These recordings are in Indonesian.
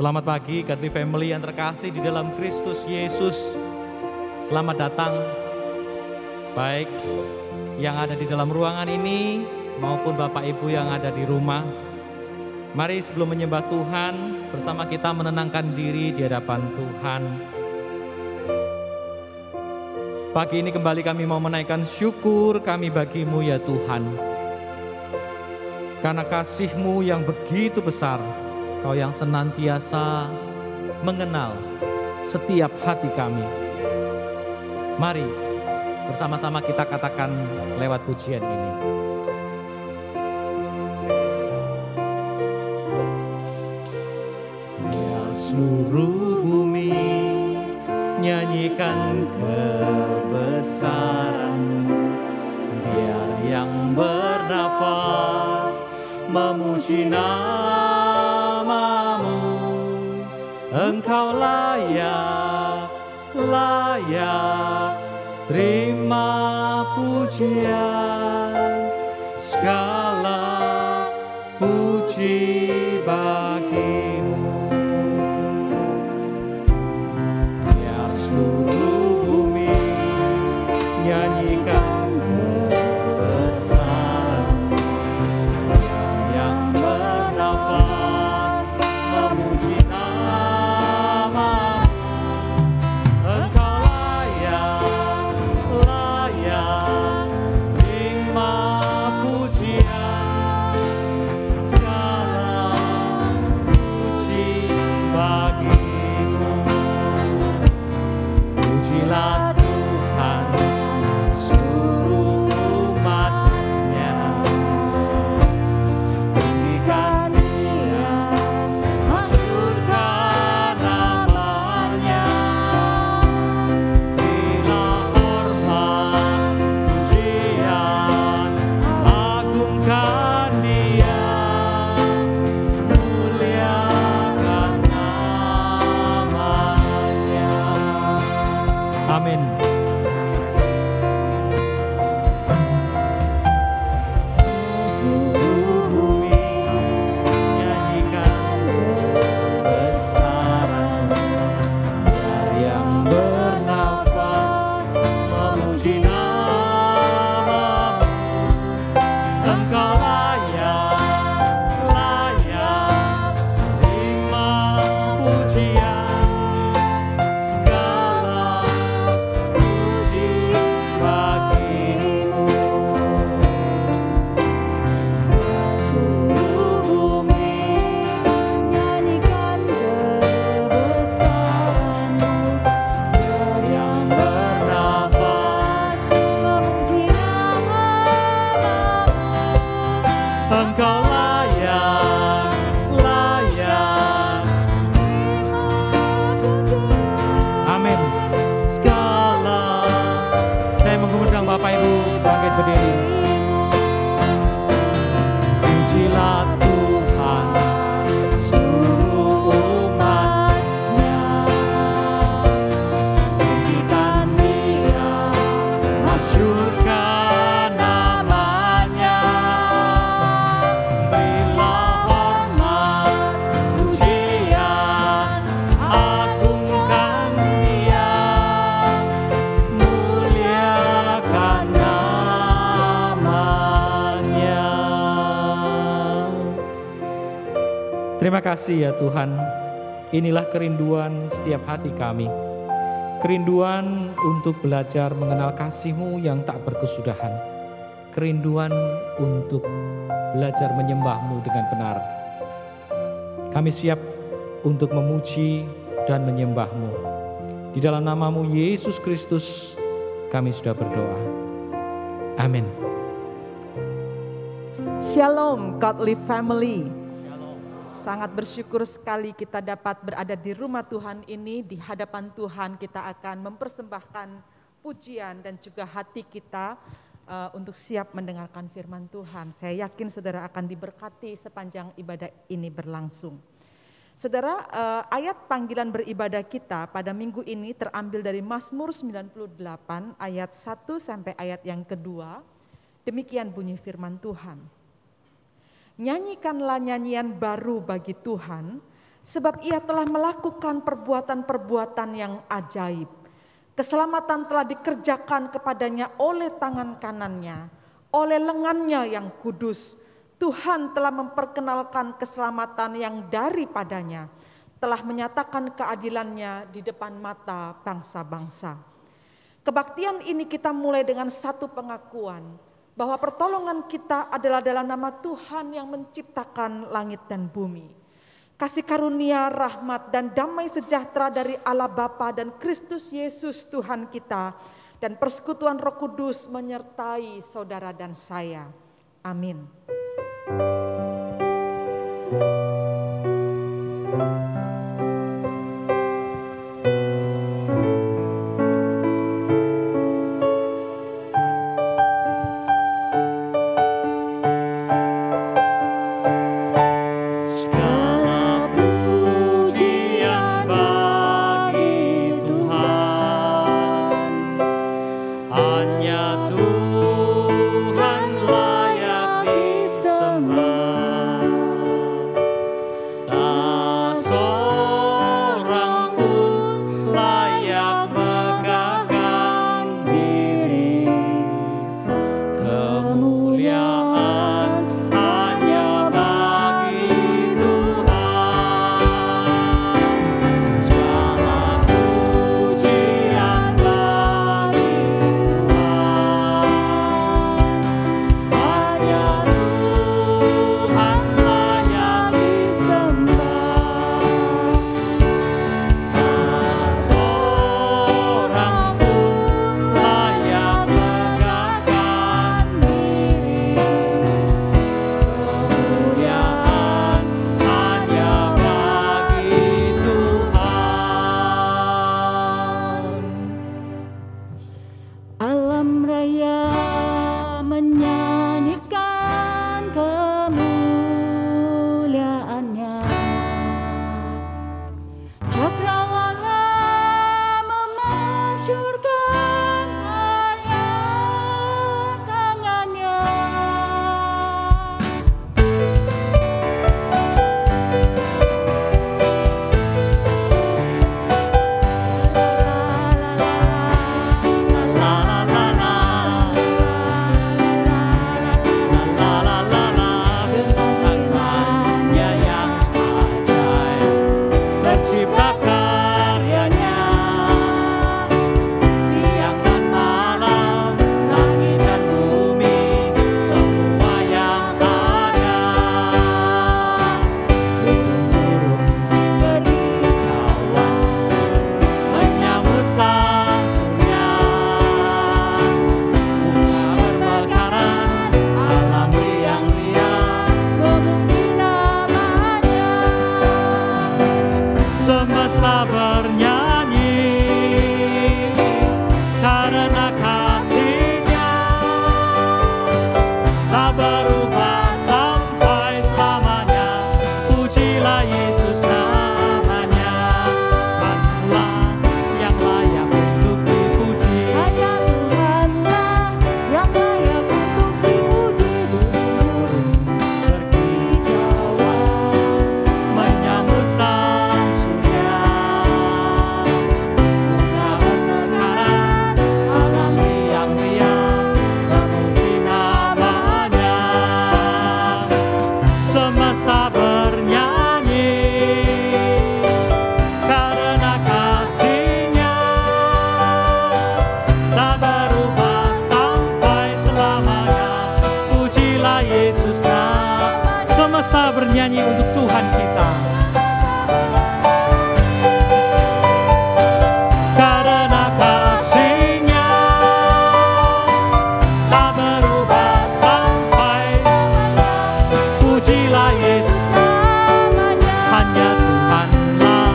Selamat pagi Godly Family yang terkasih di dalam Kristus Yesus. Selamat datang baik yang ada di dalam ruangan ini maupun Bapak Ibu yang ada di rumah. Mari sebelum menyembah Tuhan bersama kita menenangkan diri di hadapan Tuhan. Pagi ini kembali kami mau menaikkan syukur kami bagimu ya Tuhan. Karena kasih-Mu yang begitu besar, Kau yang senantiasa mengenal setiap hati kami. Mari bersama-sama kita katakan lewat pujian ini. Biar seluruh bumi nyanyikan kebesaran-Mu, biar yang bernafas memuji nama-Mu. Engkau layak terima pujian, segala puji bagi-Mu. Biar seluruh bumi nyanyikan kebesaran, yang bernafas memuji nama-Mu. Engkau layak terima pujian, segala puji bagi-Mu. Pujilah Tuhan seluruh umat-Nya, pastikan Dia masyhurkan nama-Nya. Berilah hormat pujian, agungkan Dia, muliakan nama-Nya. Amin. Seluruh bumi nyanyikan kebesaran, biar yang bernafas memuji nama-Mu. Engkau layak terima pujian, segala puji bagi-Mu. Seluruh bumi nyanyikan kebesaran-Mu, biar yang bernafas memuji nama-Mu. Engkau layak amin. Segala, saya mengundang Bapak Ibu bangkit berdiri. Pujilah Tuhan seluruh umat-Nya, pujikan Dia, masyhurkan nama-Nya. Berilah hormat pujian, agungkan Dia, muliakan nama-Nya. Terima kasih ya Tuhan. Inilah kerinduan setiap hati kami. Kerinduan untuk belajar mengenal kasih-Mu yang tak berkesudahan. Kerinduan untuk belajar menyembah-Mu dengan benar. Kami siap untuk memuji dan menyembah-Mu. Di dalam nama-Mu Yesus Kristus kami sudah berdoa. Amin. Shalom Godly Family. Sangat bersyukur sekali kita dapat berada di rumah Tuhan ini. Di hadapan Tuhan kita akan mempersembahkan pujian dan juga hati kita untuk siap mendengarkan firman Tuhan. Saya yakin saudara akan diberkati sepanjang ibadah ini berlangsung. Saudara, ayat panggilan beribadah kita pada minggu ini terambil dari Mazmur 98 ayat 1 sampai ayat yang kedua. Demikian bunyi firman Tuhan. Nyanyikanlah nyanyian baru bagi Tuhan, Sebab Ia telah melakukan perbuatan-perbuatan yang ajaib. Keselamatan telah dikerjakan kepadanya oleh tangan kanannya, oleh lengannya yang kudus. Tuhan telah memperkenalkan keselamatan yang daripadanya, telah menyatakan keadilannya di depan mata bangsa-bangsa. Kebaktian ini kita mulai dengan satu pengakuan, bahwa pertolongan kita adalah dalam nama Tuhan yang menciptakan langit dan bumi. Kasih karunia, rahmat, dan damai sejahtera dari Allah Bapa dan Kristus Yesus Tuhan kita, dan persekutuan Roh Kudus menyertai saudara dan saya. Amin. bernyanyi untuk Tuhan kita. Karena kasih-Nya tak berubah sampai, pujilah Yesus namanya. Hanya Tuhanlah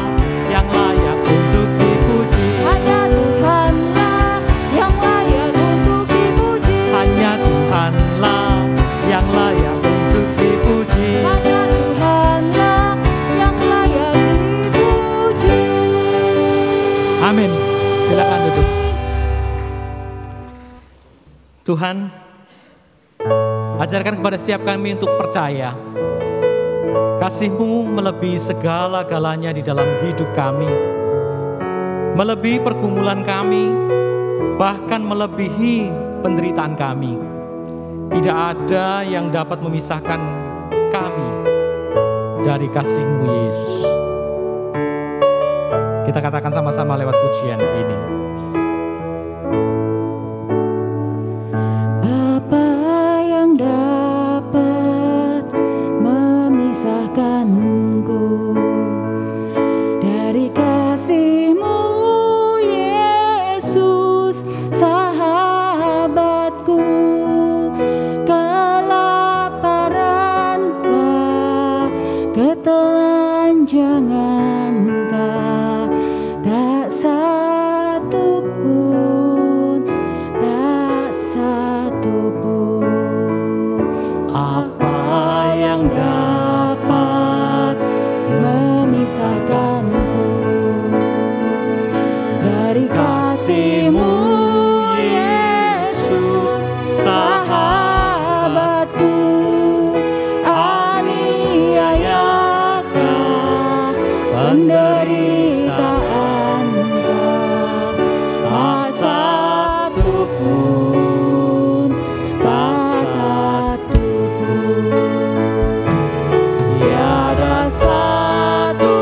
yang layak untuk dipuji. Hanya Tuhanlah yang layak untuk dipuji. Hanya Tuhanlah yang layak untuk dipuji. Hanya Tuhanlah yang layak dipuji. Amin. Silakan duduk. Tuhan, ajarkan kepada setiap kami untuk percaya. Kasih-Mu melebihi segala-galanya di dalam hidup kami, melebihi pergumulan kami, bahkan melebihi penderitaan kami. Tidak ada yang dapat memisahkan kami dari kasih-Mu, Yesus. Kita katakan sama-sama lewat pujian ini. Apa yang dapat memisahkanku dari kasih-Mu, Yesus, sahabatku? Kelaparankah, ketelanjangankah, tak satu pun, tak satu pun. Apa yang dapat Memisahkanku dari kasih-Mu, Yesus, sahabatku. Aniayakah, penderitaanKah, tak satu pun, tak satu pun. Tiada satu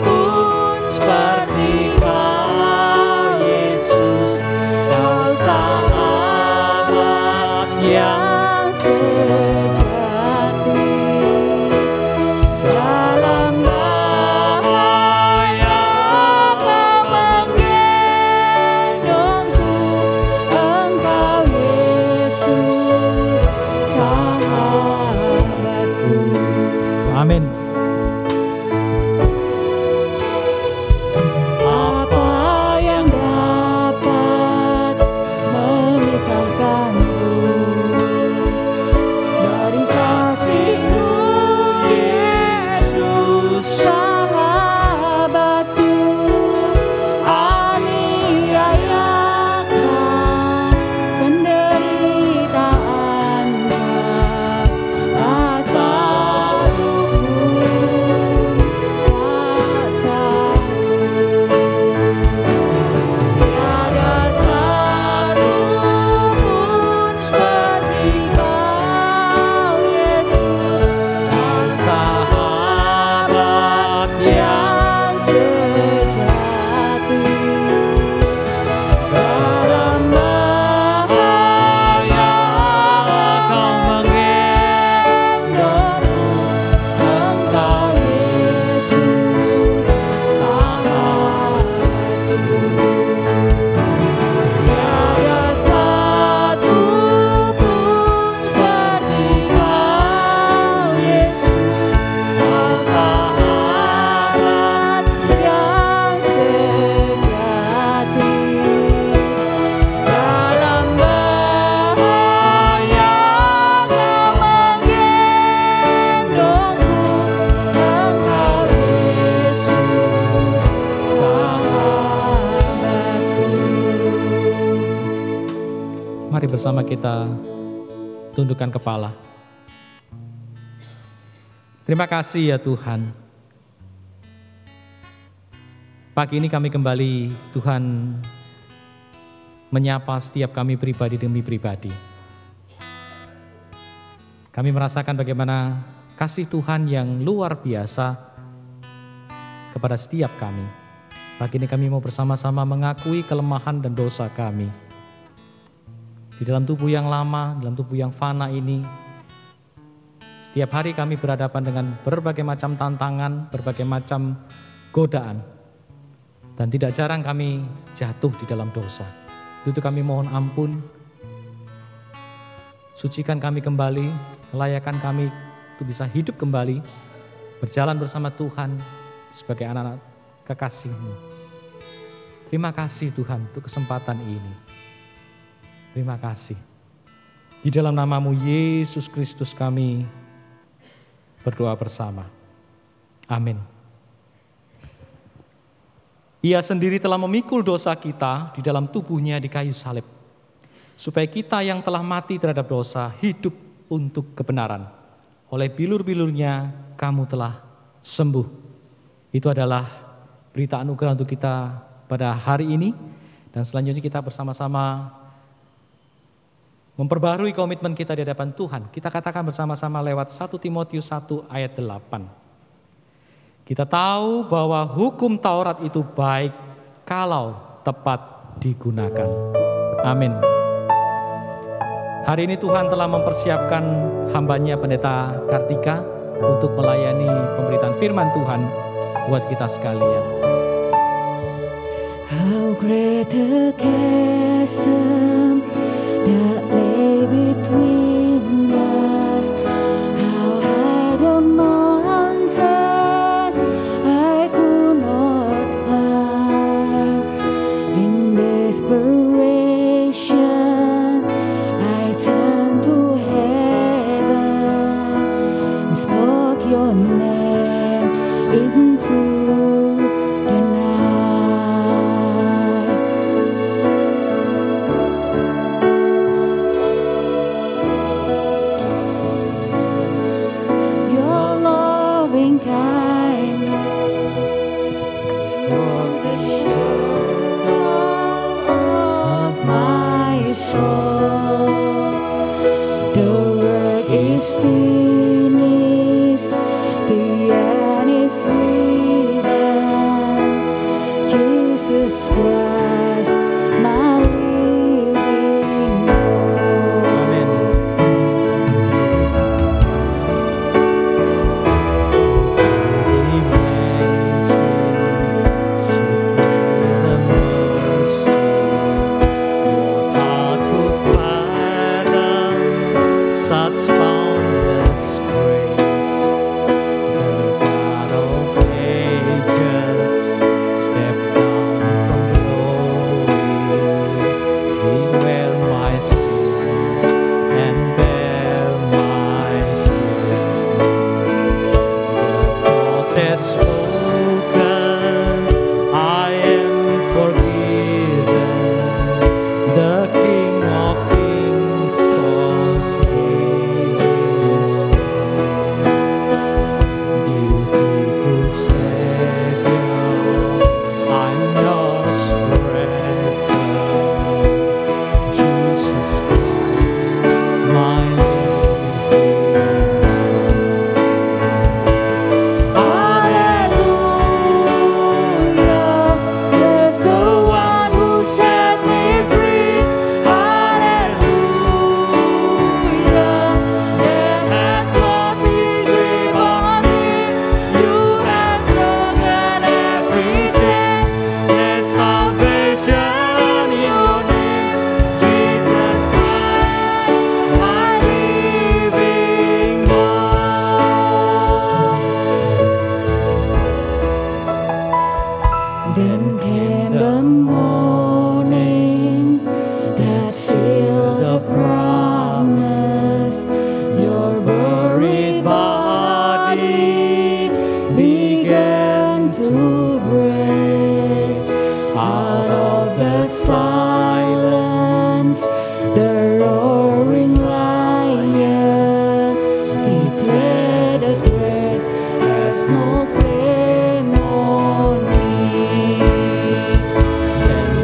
pun seperti Kau, Yesus. Kau sahabat yang sejati. Dalam bahaya Kau menggendongku. Engkau, Yesus, sahabatku. Amin. Apa yang dapat memisahkanku dari kasih-Mu, Yesus, sahabatku? Aniayakah, penderitaanKah, tak satu pun, tak satu. Tiada satu pun seperti Kau, Yesus, sahabat yang sejati. Dalam bahaya Kau menggendongku. Engkau, Yesus, sahabatku. Tiada satu pun seperti Kau, Yesus, Kau sahabat yang sejati. Dalam bahaya Kau menggendongku. Engkau, Yesus, sahabatku. Mari bersama kita tundukkan kepala. Terima kasih ya Tuhan. Pagi ini kami kembali, Tuhan, menyapa setiap kami pribadi demi pribadi. Kami merasakan bagaimana kasih Tuhan yang luar biasa kepada setiap kami. Pagi ini kami mau bersama-sama mengakui kelemahan dan dosa kami. Di dalam tubuh yang lama, dalam tubuh yang fana ini, setiap hari kami berhadapan dengan berbagai macam tantangan, berbagai macam godaan. Dan tidak jarang kami jatuh di dalam dosa. Itu kami mohon ampun, sucikan kami kembali, layakan kami untuk bisa hidup kembali, berjalan bersama Tuhan sebagai anak-anak kekasih-Mu. Terima kasih Tuhan untuk kesempatan ini. Terima kasih. Di dalam nama-Mu Yesus Kristus kami berdoa bersama. Amin. Ia sendiri telah memikul dosa kita di dalam tubuh-Nya di kayu salib, supaya kita yang telah mati terhadap dosa hidup untuk kebenaran. oleh bilur-bilurnya kamu telah sembuh. Itu adalah berita anugerah untuk kita pada hari ini. Dan selanjutnya kita bersama-sama memperbarui komitmen kita di hadapan Tuhan. Kita katakan bersama-sama lewat 1 Timotius 1 ayat 8. Kita tahu bahwa hukum Taurat itu baik kalau tepat digunakan. Amin. Hari ini Tuhan telah mempersiapkan hamba-Nya Pendeta Kartika untuk melayani pemberitaan firman Tuhan buat kita sekalian. How great the chasm that lay between us, how high the mountain I could not climb. In desperation I turned to heaven and spoke your name into the night. Your loving kindness was the shadow of my soul. The work is finished, the end is written. Jesus Christ, my living Lord. Amin. Such boundless grace, the God of ages stepped down from glory. He wear my sin and bear my shame. The cross has spoken, I am forgiven. The King of Kings calls his name. Beautiful Savior, I'm yours forever. Jesus Christ, my Hallelujah, there's the one who set me free. Hallelujah, death has lost its grip on me. You have broken every chain. There's salvation in your name, Jesus Christ, my living God. Then came the morning that sealed the promise. Your buried body began to break out of the silence. The roaring lion declared the grave has no claim on me. Then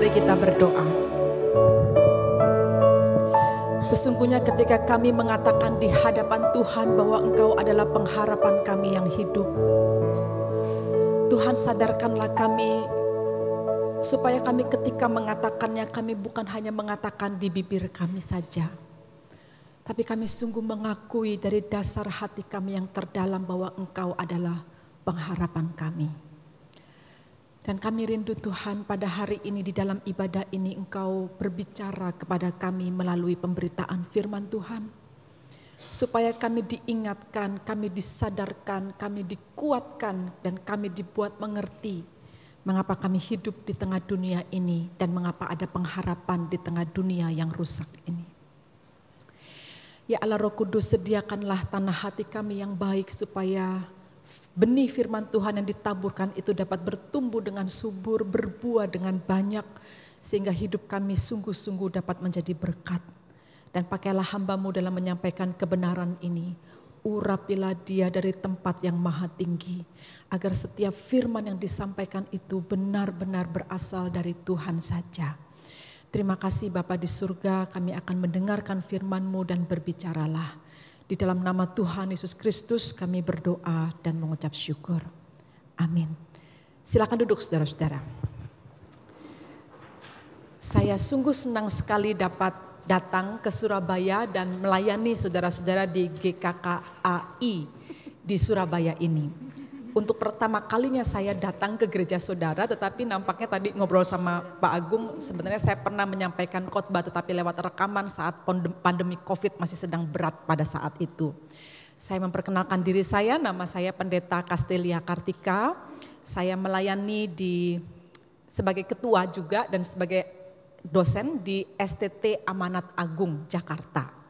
mari kita berdoa. Sesungguhnya ketika kami mengatakan di hadapan Tuhan bahwa Engkau adalah pengharapan kami yang hidup, Tuhan sadarkanlah kami supaya kami ketika mengatakannya, kami bukan hanya mengatakan di bibir kami saja, tapi kami sungguh mengakui dari dasar hati kami yang terdalam bahwa Engkau adalah pengharapan kami. Dan kami rindu Tuhan pada hari ini di dalam ibadah ini Engkau berbicara kepada kami melalui pemberitaan firman Tuhan. Supaya kami diingatkan, kami disadarkan, kami dikuatkan dan kami dibuat mengerti mengapa kami hidup di tengah dunia ini dan mengapa ada pengharapan di tengah dunia yang rusak ini. Ya Allah Roh Kudus, sediakanlah tanah hati kami yang baik supaya benih firman Tuhan yang ditaburkan itu dapat bertumbuh dengan subur, berbuah dengan banyak, sehingga hidup kami sungguh-sungguh dapat menjadi berkat. Dan pakailah hamba-Mu dalam menyampaikan kebenaran ini. Urapilah dia dari tempat yang maha tinggi, agar setiap firman yang disampaikan itu benar-benar berasal dari Tuhan saja. Terima kasih Bapa di surga, kami akan mendengarkan firman-Mu dan berbicaralah. Di dalam nama Tuhan Yesus Kristus kami berdoa dan mengucap syukur. Amin. Silakan duduk saudara-saudara. Saya sungguh senang sekali dapat datang ke Surabaya dan melayani saudara-saudara di GKKAI di Surabaya ini. Untuk pertama kalinya saya datang ke gereja saudara, tetapi nampaknya tadi ngobrol sama Pak Agung, sebenarnya saya pernah menyampaikan khotbah tetapi lewat rekaman saat pandemi COVID masih sedang berat pada saat itu. Saya memperkenalkan diri saya, nama saya Pendeta Castelia Kartika. Saya melayani sebagai ketua juga dan sebagai dosen di STT Amanat Agung Jakarta.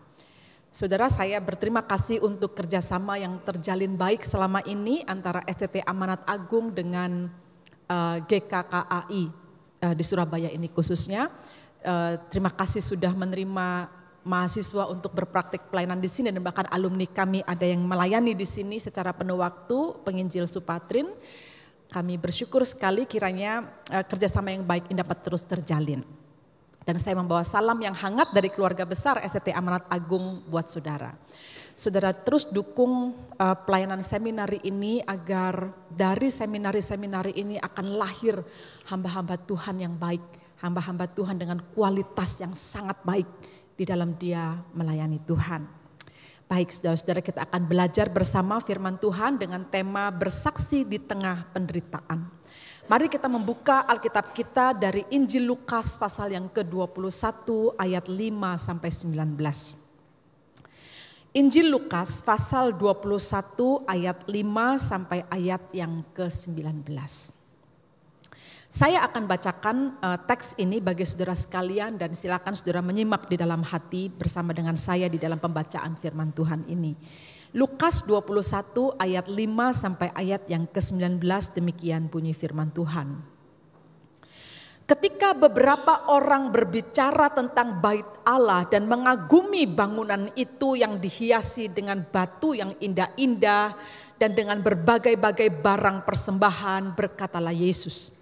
Saudara, saya berterima kasih untuk kerjasama yang terjalin baik selama ini antara STT Amanat Agung dengan GKKAI di Surabaya ini khususnya. Terima kasih sudah menerima mahasiswa untuk berpraktik pelayanan di sini dan bahkan alumni kami ada yang melayani di sini secara penuh waktu, penginjil Supatrin. Kami bersyukur sekali kiranya kerjasama yang baik ini dapat terus terjalin. Dan saya membawa salam yang hangat dari keluarga besar STT Amanat Agung buat saudara. Saudara terus dukung pelayanan seminari ini agar dari seminari-seminari ini akan lahir hamba-hamba Tuhan yang baik. Hamba-hamba Tuhan dengan kualitas yang sangat baik di dalam dia melayani Tuhan. Baik saudara-saudara, kita akan belajar bersama firman Tuhan dengan tema bersaksi di tengah penderitaan. Mari kita membuka Alkitab kita dari Injil Lukas pasal yang ke-21 ayat 5 sampai 19. Injil Lukas pasal 21 ayat 5 sampai ayat yang ke-19. Saya akan bacakan teks ini bagi saudara sekalian dan silakan saudara menyimak di dalam hati bersama dengan saya di dalam pembacaan firman Tuhan ini. Lukas 21 ayat 5 sampai ayat yang ke-19 demikian bunyi firman Tuhan. Ketika beberapa orang berbicara tentang bait Allah dan mengagumi bangunan itu yang dihiasi dengan batu yang indah-indah dan dengan berbagai-bagai barang persembahan, berkatalah Yesus,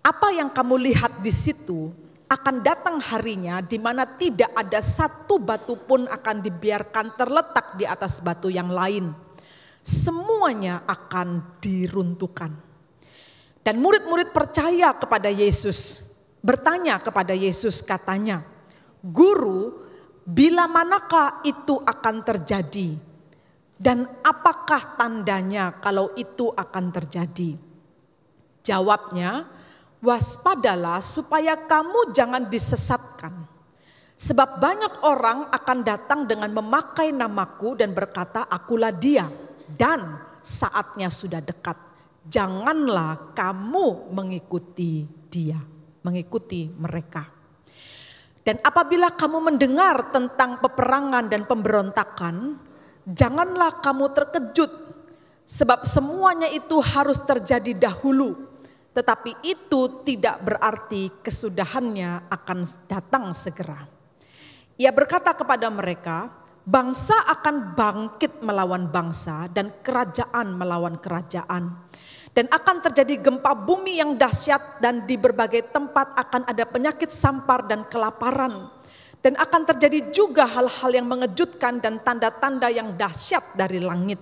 "Apa yang kamu lihat di situ? Akan datang harinya di mana tidak ada satu batu pun akan dibiarkan terletak di atas batu yang lain. Semuanya akan diruntuhkan." Dan murid-murid percaya kepada Yesus, bertanya kepada Yesus katanya, "Guru, bila manakah itu akan terjadi? Dan apakah tandanya kalau itu akan terjadi?" Jawabnya, "Waspadalah supaya kamu jangan disesatkan. Sebab banyak orang akan datang dengan memakai namaku dan berkata, 'Akulah dia,' dan saatnya sudah dekat. Janganlah kamu mengikuti dia," mengikuti mereka. "Dan apabila kamu mendengar tentang peperangan dan pemberontakan, janganlah kamu terkejut. Sebab semuanya itu harus terjadi dahulu. Tetapi itu tidak berarti kesudahannya akan datang segera." Ia berkata kepada mereka, "Bangsa akan bangkit melawan bangsa dan kerajaan melawan kerajaan. Dan akan terjadi gempa bumi yang dahsyat dan di berbagai tempat akan ada penyakit sampar dan kelaparan. Dan akan terjadi juga hal-hal yang mengejutkan dan tanda-tanda yang dahsyat dari langit.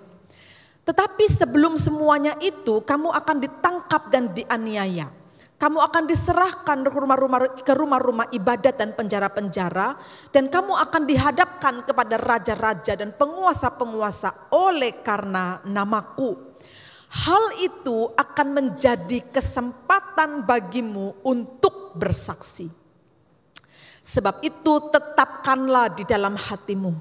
Tetapi sebelum semuanya itu kamu akan ditangkap dan dianiaya. Kamu akan diserahkan ke rumah-rumah ibadat dan penjara-penjara. Dan kamu akan dihadapkan kepada raja-raja dan penguasa-penguasa oleh karena namaku. Hal itu akan menjadi kesempatan bagimu untuk bersaksi. Sebab itu tetapkanlah di dalam hatimu,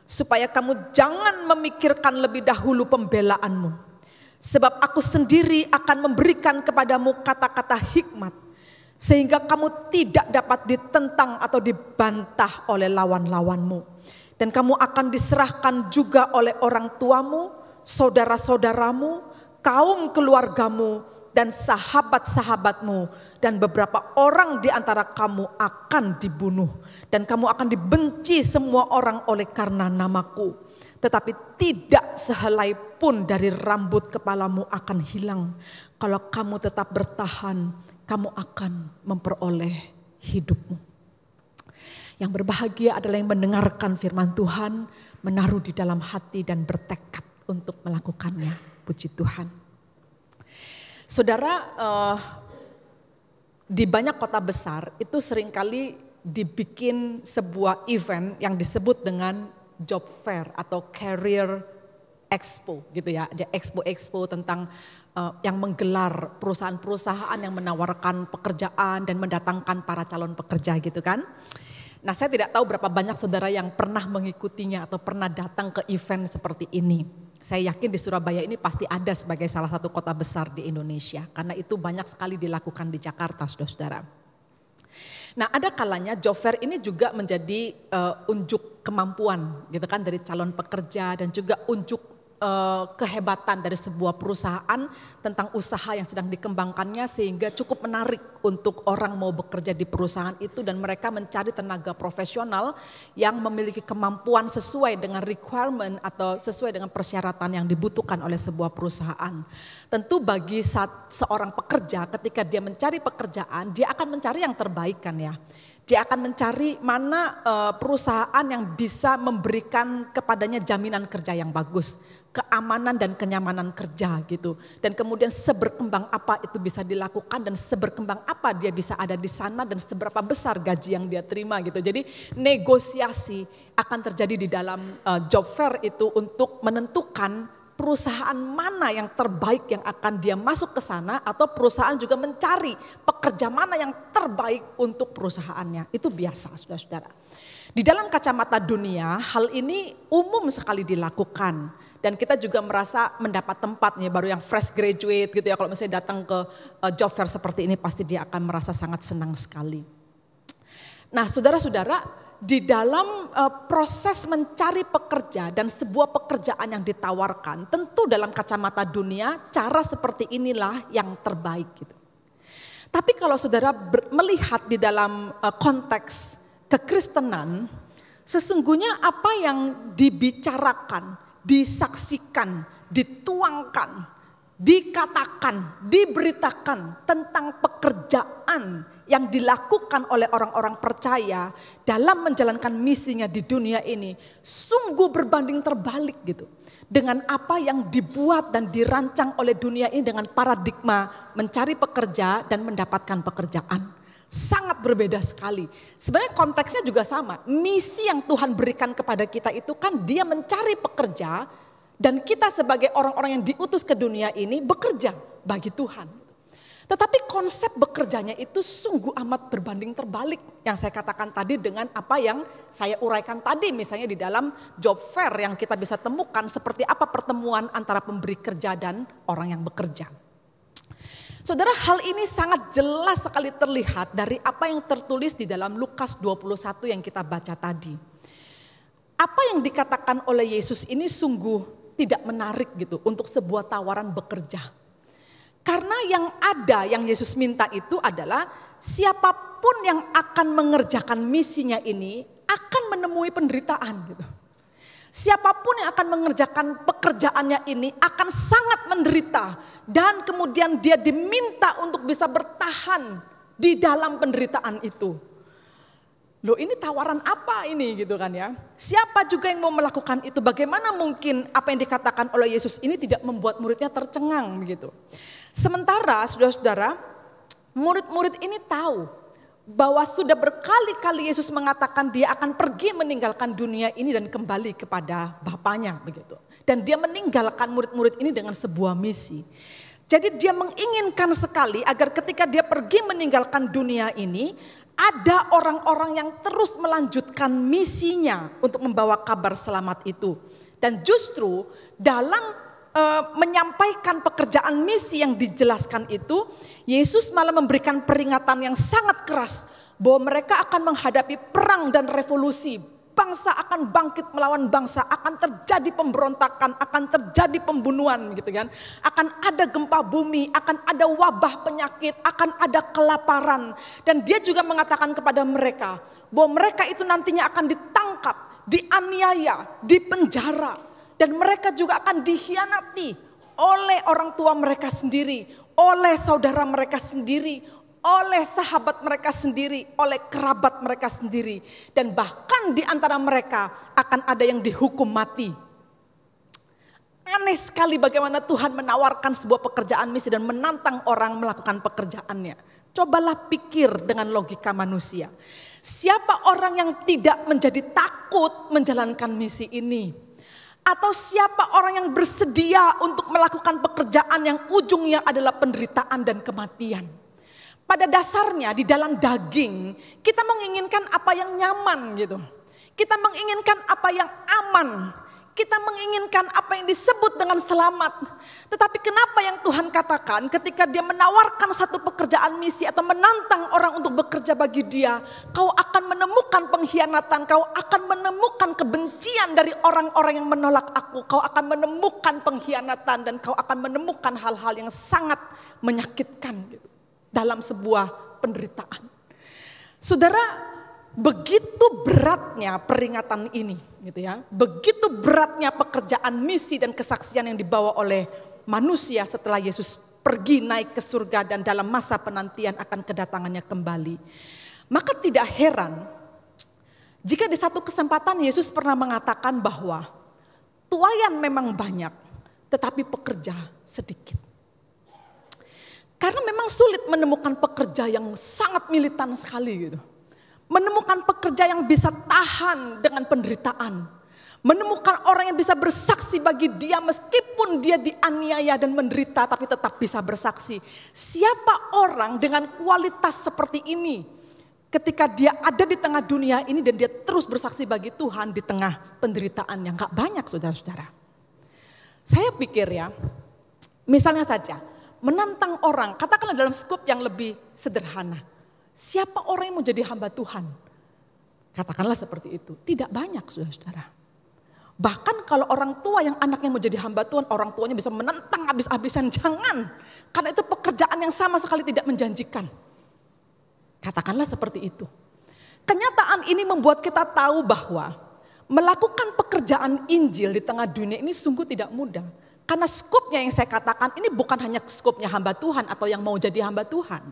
supaya kamu jangan memikirkan lebih dahulu pembelaanmu. Sebab aku sendiri akan memberikan kepadamu kata-kata hikmat, sehingga kamu tidak dapat ditentang atau dibantah oleh lawan-lawanmu. Dan kamu akan diserahkan juga oleh orang tuamu, saudara-saudaramu, kaum keluargamu, dan sahabat-sahabatmu, dan beberapa orang di antara kamu akan dibunuh. Dan kamu akan dibenci semua orang oleh karena namaku. Tetapi tidak sehelai pun dari rambut kepalamu akan hilang. Kalau kamu tetap bertahan, kamu akan memperoleh hidupmu. Yang berbahagia adalah yang mendengarkan firman Tuhan, menaruh di dalam hati dan bertekad untuk melakukannya. Puji Tuhan. Saudara, di banyak kota besar itu seringkali dibikin sebuah event yang disebut dengan job fair atau career expo gitu ya. Ada expo tentang yang menggelar perusahaan-perusahaan yang menawarkan pekerjaan dan mendatangkan para calon pekerja gitu kan. Nah, saya tidak tahu berapa banyak saudara yang pernah mengikutinya atau pernah datang ke event seperti ini. Saya yakin di Surabaya ini pasti ada sebagai salah satu kota besar di Indonesia. Karena itu banyak sekali dilakukan di Jakarta, saudara-saudara. Nah, ada kalanya job fair ini juga menjadi unjuk kemampuan gitu kan dari calon pekerja dan juga unjuk kehebatan dari sebuah perusahaan tentang usaha yang sedang dikembangkannya sehingga cukup menarik untuk orang mau bekerja di perusahaan itu dan mereka mencari tenaga profesional yang memiliki kemampuan sesuai dengan requirement atau sesuai dengan persyaratan yang dibutuhkan oleh sebuah perusahaan. Tentu bagi seorang pekerja ketika dia mencari pekerjaan dia akan mencari yang terbaik kan ya. Dia akan mencari mana perusahaan yang bisa memberikan kepadanya jaminan kerja yang bagus. Keamanan dan kenyamanan kerja gitu. Dan kemudian seberkembang apa itu bisa dilakukan dan seberkembang apa dia bisa ada di sana dan seberapa besar gaji yang dia terima gitu. Jadi negosiasi akan terjadi di dalam job fair itu untuk menentukan perusahaan mana yang terbaik yang akan dia masuk ke sana atau perusahaan juga mencari pekerja mana yang terbaik untuk perusahaannya. Itu biasa saudara-saudara. Di dalam kacamata dunia hal ini umum sekali dilakukan. Dan kita juga merasa mendapat tempatnya baru yang fresh graduate gitu ya. Kalau misalnya datang ke job fair seperti ini pasti dia akan merasa sangat senang sekali. Nah saudara-saudara di dalam proses mencari pekerja dan sebuah pekerjaan yang ditawarkan. Tentu dalam kacamata dunia cara seperti inilah yang terbaik gitu. Tapi kalau saudara melihat di dalam konteks kekristenan. Sesungguhnya apa yang dibicarakan, disaksikan, dituangkan, dikatakan, diberitakan tentang pekerjaan yang dilakukan oleh orang-orang percaya dalam menjalankan misinya di dunia ini sungguh berbanding terbalik gitu. Dengan apa yang dibuat dan dirancang oleh dunia ini dengan paradigma mencari pekerja dan mendapatkan pekerjaan. Sangat berbeda sekali. Sebenarnya konteksnya juga sama. Misi yang Tuhan berikan kepada kita itu kan dia mencari pekerja dan kita sebagai orang-orang yang diutus ke dunia ini bekerja bagi Tuhan. Tetapi konsep bekerjanya itu sungguh amat berbanding terbalik yang saya katakan tadi dengan apa yang saya uraikan tadi. Misalnya di dalam job fair yang kita bisa temukan seperti apa pertemuan antara pemberi kerja dan orang yang bekerja. Saudara, hal ini sangat jelas sekali terlihat dari apa yang tertulis di dalam Lukas 21 yang kita baca tadi. Apa yang dikatakan oleh Yesus ini sungguh tidak menarik gitu untuk sebuah tawaran bekerja. Karena yang ada yang Yesus minta itu adalah siapapun yang akan mengerjakan misinya ini akan menemui penderitaan gitu. Siapapun yang akan mengerjakan pekerjaannya ini akan sangat menderita. Dan kemudian dia diminta untuk bisa bertahan di dalam penderitaan itu. Loh, ini tawaran apa ini gitu kan ya. Siapa juga yang mau melakukan itu? Bagaimana mungkin apa yang dikatakan oleh Yesus ini tidak membuat muridnya tercengang begitu. Sementara saudara-saudara, murid-murid ini tahu bahwa sudah berkali-kali Yesus mengatakan dia akan pergi meninggalkan dunia ini dan kembali kepada Bapanya begitu. Dan dia meninggalkan murid-murid ini dengan sebuah misi. Jadi dia menginginkan sekali agar ketika dia pergi meninggalkan dunia ini, ada orang-orang yang terus melanjutkan misinya untuk membawa kabar selamat itu. Dan justru dalam menyampaikan pekerjaan misi yang dijelaskan itu, Yesus malah memberikan peringatan yang sangat keras bahwa mereka akan menghadapi perang dan revolusi. Bangsa akan bangkit melawan bangsa, akan terjadi pemberontakan, akan terjadi pembunuhan gitu kan. Akan ada gempa bumi, akan ada wabah penyakit, akan ada kelaparan. Dan dia juga mengatakan kepada mereka bahwa mereka itu nantinya akan ditangkap, dianiaya, dipenjara. Dan mereka juga akan dikhianati oleh orang tua mereka sendiri, oleh saudara mereka sendiri, oleh sahabat mereka sendiri, oleh kerabat mereka sendiri. Dan bahkan di antara mereka akan ada yang dihukum mati. Aneh sekali bagaimana Tuhan menawarkan sebuah pekerjaan misi dan menantang orang melakukan pekerjaannya. Cobalah pikir dengan logika manusia. Siapa orang yang tidak menjadi takut menjalankan misi ini? Atau siapa orang yang bersedia untuk melakukan pekerjaan yang ujungnya adalah penderitaan dan kematian? Pada dasarnya di dalam daging kita menginginkan apa yang nyaman gitu. Kita menginginkan apa yang aman. Kita menginginkan apa yang disebut dengan selamat. Tetapi kenapa yang Tuhan katakan ketika dia menawarkan satu pekerjaan misi atau menantang orang untuk bekerja bagi dia. Kau akan menemukan pengkhianatan, kau akan menemukan kebencian dari orang-orang yang menolak aku. Kau akan menemukan pengkhianatan dan kau akan menemukan hal-hal yang sangat menyakitkan gitu. Dalam sebuah penderitaan. Saudara, begitu beratnya peringatan ini gitu ya. Begitu beratnya pekerjaan misi dan kesaksian yang dibawa oleh manusia setelah Yesus pergi naik ke surga dan dalam masa penantian akan kedatangannya kembali. Maka tidak heran jika di satu kesempatan Yesus pernah mengatakan bahwa tuaian memang banyak tetapi pekerja sedikit. Karena memang sulit menemukan pekerja yang sangat militan sekali gitu. Menemukan pekerja yang bisa tahan dengan penderitaan. Menemukan orang yang bisa bersaksi bagi dia meskipun dia dianiaya dan menderita tapi tetap bisa bersaksi. Siapa orang dengan kualitas seperti ini ketika dia ada di tengah dunia ini dan dia terus bersaksi bagi Tuhan di tengah penderitaan yang gak banyak saudara-saudara. Saya pikir ya, misalnya saja menantang orang, katakanlah dalam skop yang lebih sederhana. Siapa orang yang mau jadi hamba Tuhan? Katakanlah seperti itu. Tidak banyak saudara-saudara. Bahkan kalau orang tua yang anaknya mau jadi hamba Tuhan, orang tuanya bisa menentang habis-habisan. Jangan. Karena itu pekerjaan yang sama sekali tidak menjanjikan. Katakanlah seperti itu. Kenyataan ini membuat kita tahu bahwa melakukan pekerjaan Injil di tengah dunia ini sungguh tidak mudah. Karena skopnya yang saya katakan ini bukan hanya skopnya hamba Tuhan atau yang mau jadi hamba Tuhan.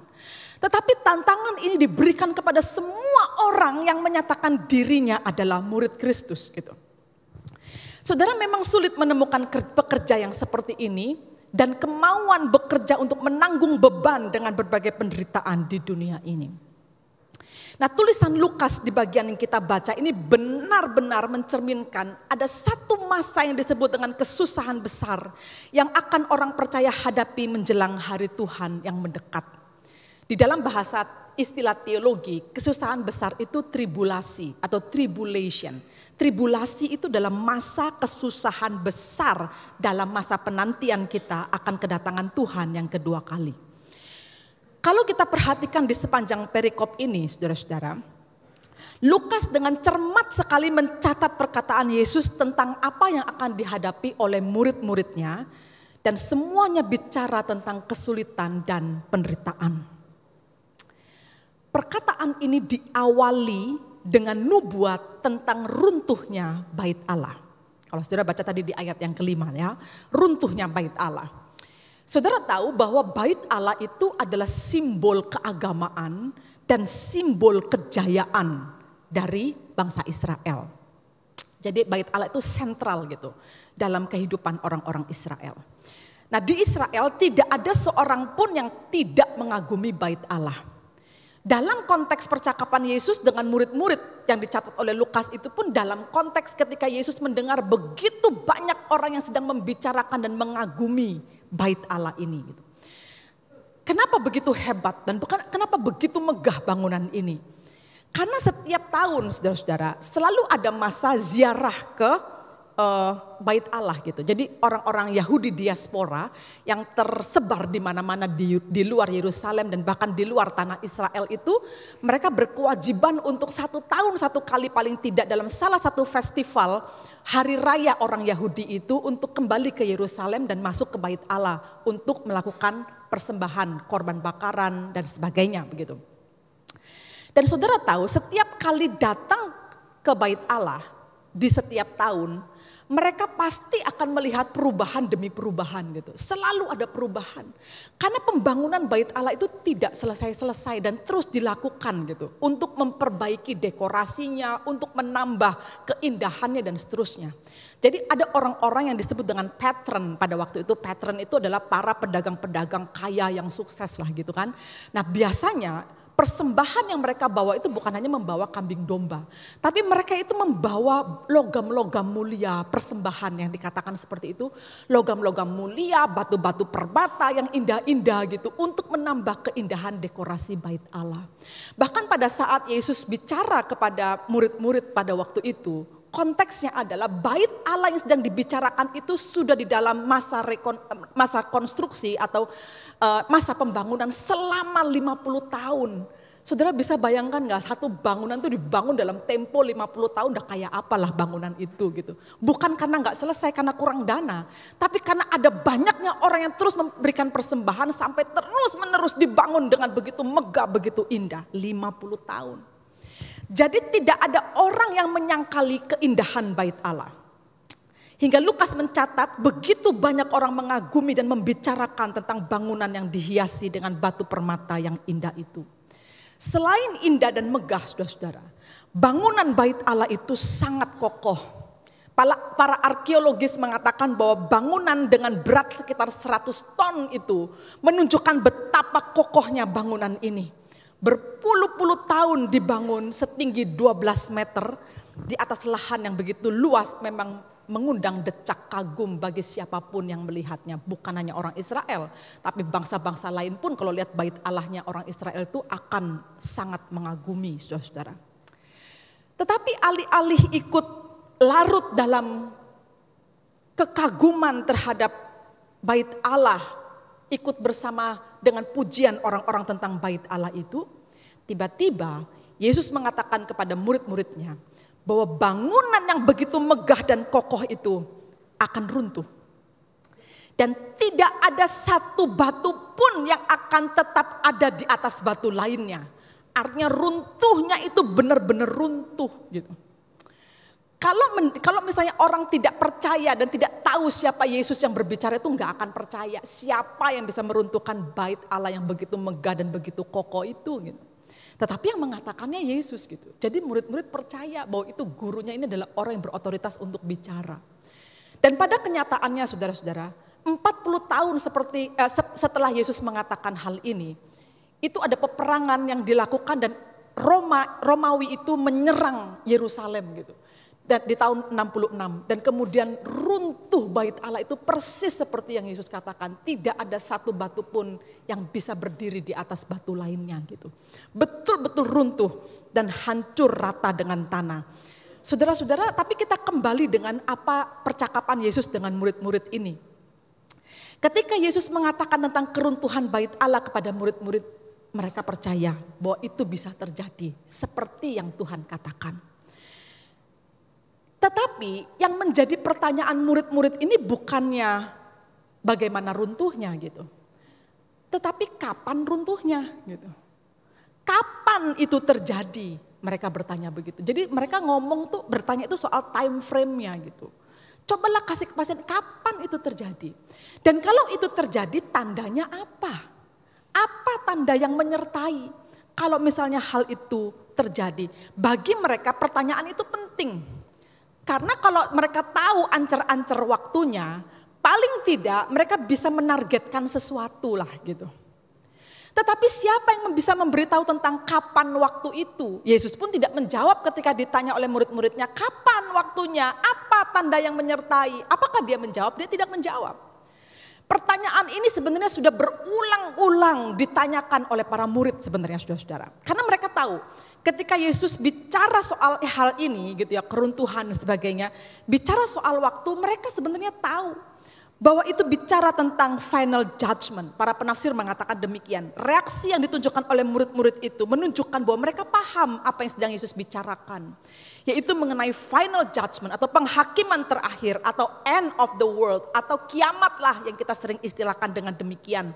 Tetapi tantangan ini diberikan kepada semua orang yang menyatakan dirinya adalah murid Kristus gitu. Saudara, memang sulit menemukan pekerja yang seperti ini dan kemauan bekerja untuk menanggung beban dengan berbagai penderitaan di dunia ini. Nah, tulisan Lukas di bagian yang kita baca ini benar-benar mencerminkan ada satu masa yang disebut dengan kesusahan besar yang akan orang percaya hadapi menjelang hari Tuhan yang mendekat. Di dalam bahasa istilah teologi, kesusahan besar itu tribulasi atau tribulation. Tribulasi itu dalam masa kesusahan besar dalam masa penantian kita akan kedatangan Tuhan yang kedua kali. Kalau kita perhatikan di sepanjang perikop ini saudara-saudara, Lukas dengan cermat sekali mencatat perkataan Yesus tentang apa yang akan dihadapi oleh murid-muridnya dan semuanya bicara tentang kesulitan dan penderitaan. Perkataan ini diawali dengan nubuat tentang runtuhnya bait Allah. Kalau saudara baca tadi di ayat yang kelima ya, runtuhnya bait Allah. Saudara tahu bahwa bait Allah itu adalah simbol keagamaan dan simbol kejayaan dari bangsa Israel. Jadi bait Allah itu sentral gitu dalam kehidupan orang-orang Israel. Nah, di Israel tidak ada seorang pun yang tidak mengagumi bait Allah. Dalam konteks percakapan Yesus dengan murid-murid yang dicatat oleh Lukas itu pun dalam konteks ketika Yesus mendengar begitu banyak orang yang sedang membicarakan dan mengagumi bait Allah ini. Kenapa begitu hebat dan kenapa begitu megah bangunan ini? Karena setiap tahun saudara-saudara selalu ada masa ziarah ke bait Allah gitu. Jadi orang-orang Yahudi diaspora yang tersebar di mana-mana di luar Yerusalem dan bahkan di luar tanah Israel itu, mereka berkewajiban untuk 1 tahun 1 kali paling tidak dalam salah satu festival hari raya orang Yahudi itu untuk kembali ke Yerusalem dan masuk ke bait Allah untuk melakukan persembahan, korban bakaran dan sebagainya begitu. Dan saudara tahu setiap kali datang ke bait Allah di setiap tahun, mereka pasti akan melihat perubahan demi perubahan gitu. Selalu ada perubahan. Karena pembangunan bait Allah itu tidak selesai-selesai dan terus dilakukan gitu. Untuk memperbaiki dekorasinya, untuk menambah keindahannya dan seterusnya. Jadi ada orang-orang yang disebut dengan patron pada waktu itu. Patron itu adalah para pedagang-pedagang kaya yang sukses lah gitu kan. Nah biasanya persembahan yang mereka bawa itu bukan hanya membawa kambing domba. Tapi mereka itu membawa logam-logam mulia, persembahan yang dikatakan seperti itu. Logam-logam mulia, batu-batu perbata yang indah-indah gitu. Untuk menambah keindahan dekorasi bait Allah. Bahkan pada saat Yesus bicara kepada murid-murid pada waktu itu, konteksnya adalah bait Allah yang sedang dibicarakan itu sudah di dalam masa konstruksi atau masa pembangunan selama 50 tahun. Saudara bisa bayangkan gak satu bangunan itu dibangun dalam tempo 50 tahun udah kayak apalah bangunan itu gitu. Bukan karena gak selesai karena kurang dana. Tapi karena ada banyaknya orang yang terus memberikan persembahan sampai terus menerus dibangun dengan begitu megah, begitu indah. 50 tahun. Jadi tidak ada orang yang menyangkali keindahan bait Allah. Hingga Lukas mencatat begitu banyak orang mengagumi dan membicarakan tentang bangunan yang dihiasi dengan batu permata yang indah itu. Selain indah dan megah saudara-saudara, bangunan bait Allah itu sangat kokoh. Para arkeologis mengatakan bahwa bangunan dengan berat sekitar 100 ton itu menunjukkan betapa kokohnya bangunan ini. Berpuluh-puluh tahun dibangun setinggi 12 meter di atas lahan yang begitu luas memang mengundang decak kagum bagi siapapun yang melihatnya. Bukan hanya orang Israel, tapi bangsa-bangsa lain pun kalau lihat bait Allahnya orang Israel itu akan sangat mengagumi saudara-saudara. Tetapi alih-alih ikut larut dalam kekaguman terhadap bait Allah, ikut bersama dengan pujian orang-orang tentang bait Allah itu, tiba-tiba Yesus mengatakan kepada murid-muridnya bahwa bangunan yang begitu megah dan kokoh itu akan runtuh. Dan tidak ada satu batu pun yang akan tetap ada di atas batu lainnya. Artinya runtuhnya itu benar-benar runtuh gitu. Kalau misalnya orang tidak percaya dan tidak tahu siapa Yesus yang berbicara itu nggak akan percaya. Siapa yang bisa meruntuhkan bait Allah yang begitu megah dan begitu kokoh itu gitu. Tetapi yang mengatakannya Yesus gitu. Jadi murid-murid percaya bahwa itu gurunya ini adalah orang yang berotoritas untuk bicara. Dan pada kenyataannya saudara-saudara, 40 tahun setelah Yesus mengatakan hal ini, itu ada peperangan yang dilakukan dan Romawi itu menyerang Yerusalem gitu. Dan di tahun 66 dan kemudian runtuh bait Allah itu persis seperti yang Yesus katakan, tidak ada satu batu pun yang bisa berdiri di atas batu lainnya gitu. Betul-betul runtuh dan hancur rata dengan tanah. Saudara-saudara, tapi kita kembali dengan apa percakapan Yesus dengan murid-murid ini. Ketika Yesus mengatakan tentang keruntuhan bait Allah kepada murid-murid, mereka percaya bahwa itu bisa terjadi seperti yang Tuhan katakan. Tetapi yang menjadi pertanyaan murid-murid ini bukannya bagaimana runtuhnya gitu. Tetapi kapan runtuhnya gitu. Kapan itu terjadi? Mereka bertanya begitu. Jadi mereka bertanya itu soal time frame-nya gitu. Cobalah kasih kepastian kapan itu terjadi. Dan kalau itu terjadi tandanya apa? Apa tanda yang menyertai? Kalau misalnya hal itu terjadi. Bagi mereka pertanyaan itu penting. Karena kalau mereka tahu ancer-ancer waktunya, paling tidak mereka bisa menargetkan sesuatu lah gitu. Tetapi siapa yang bisa memberitahu tentang kapan waktu itu? Yesus pun tidak menjawab ketika ditanya oleh murid-muridnya, kapan waktunya? Apa tanda yang menyertai? Apakah dia menjawab? Dia tidak menjawab. Pertanyaan ini sebenarnya sudah berulang-ulang ditanyakan oleh para murid sebenarnya saudara-saudara. Karena mereka tahu ketika Yesus bicara soal hal ini gitu ya, keruntuhan dan sebagainya. Bicara soal waktu, mereka sebenarnya tahu bahwa itu bicara tentang final judgment. Para penafsir mengatakan demikian. Reaksi yang ditunjukkan oleh murid-murid itu menunjukkan bahwa mereka paham apa yang sedang Yesus bicarakan. Yaitu mengenai final judgment atau penghakiman terakhir atau end of the world atau kiamat lah yang kita sering istilahkan dengan demikian.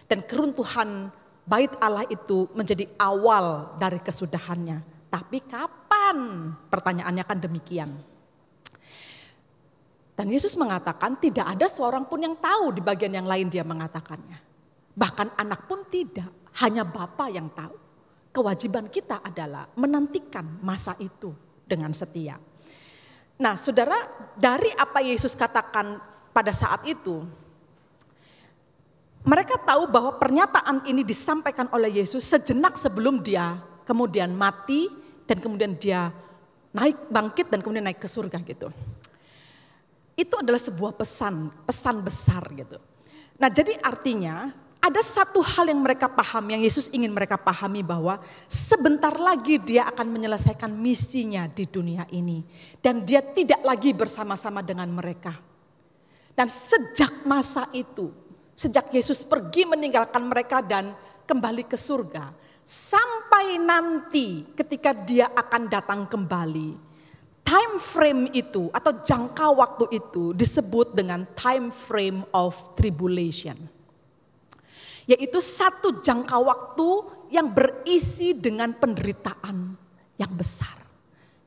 Dan keruntuhan bait Allah itu menjadi awal dari kesudahannya. Tapi kapan? Pertanyaannya kan demikian. Dan Yesus mengatakan tidak ada seorang pun yang tahu, di bagian yang lain dia mengatakannya. Bahkan anak pun tidak, hanya Bapa yang tahu. Kewajiban kita adalah menantikan masa itu dengan setia. Nah saudara, dari apa Yesus katakan pada saat itu, mereka tahu bahwa pernyataan ini disampaikan oleh Yesus sejenak sebelum dia kemudian mati dan kemudian dia bangkit dan kemudian naik ke surga gitu. Itu adalah sebuah pesan besar gitu. Nah jadi artinya ada satu hal yang mereka paham, yang Yesus ingin mereka pahami bahwa sebentar lagi dia akan menyelesaikan misinya di dunia ini. Dan dia tidak lagi bersama-sama dengan mereka. Dan sejak masa itu, sejak Yesus pergi meninggalkan mereka dan kembali ke surga. Sampai nanti ketika dia akan datang kembali. Time frame itu atau jangka waktu itu disebut dengan time frame of tribulation. Yaitu satu jangka waktu yang berisi dengan penderitaan yang besar.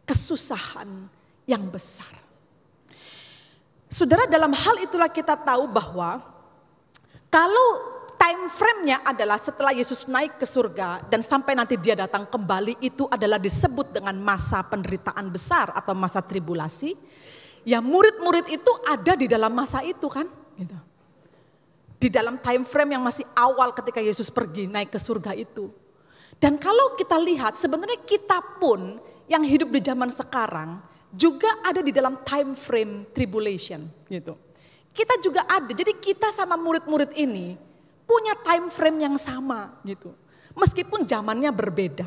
Kesusahan yang besar. Saudara, dalam hal itulah kita tahu bahwa kalau time frame-nya adalah setelah Yesus naik ke surga dan sampai nanti dia datang kembali, itu adalah disebut dengan masa penderitaan besar atau masa tribulasi. Ya murid-murid itu ada di dalam masa itu kan. Gitu. Di dalam time frame yang masih awal ketika Yesus pergi naik ke surga itu. Dan kalau kita lihat sebenarnya kita pun yang hidup di zaman sekarang juga ada di dalam time frame tribulation gitu. Kita juga ada, jadi kita sama murid-murid ini punya time frame yang sama gitu. Meskipun zamannya berbeda,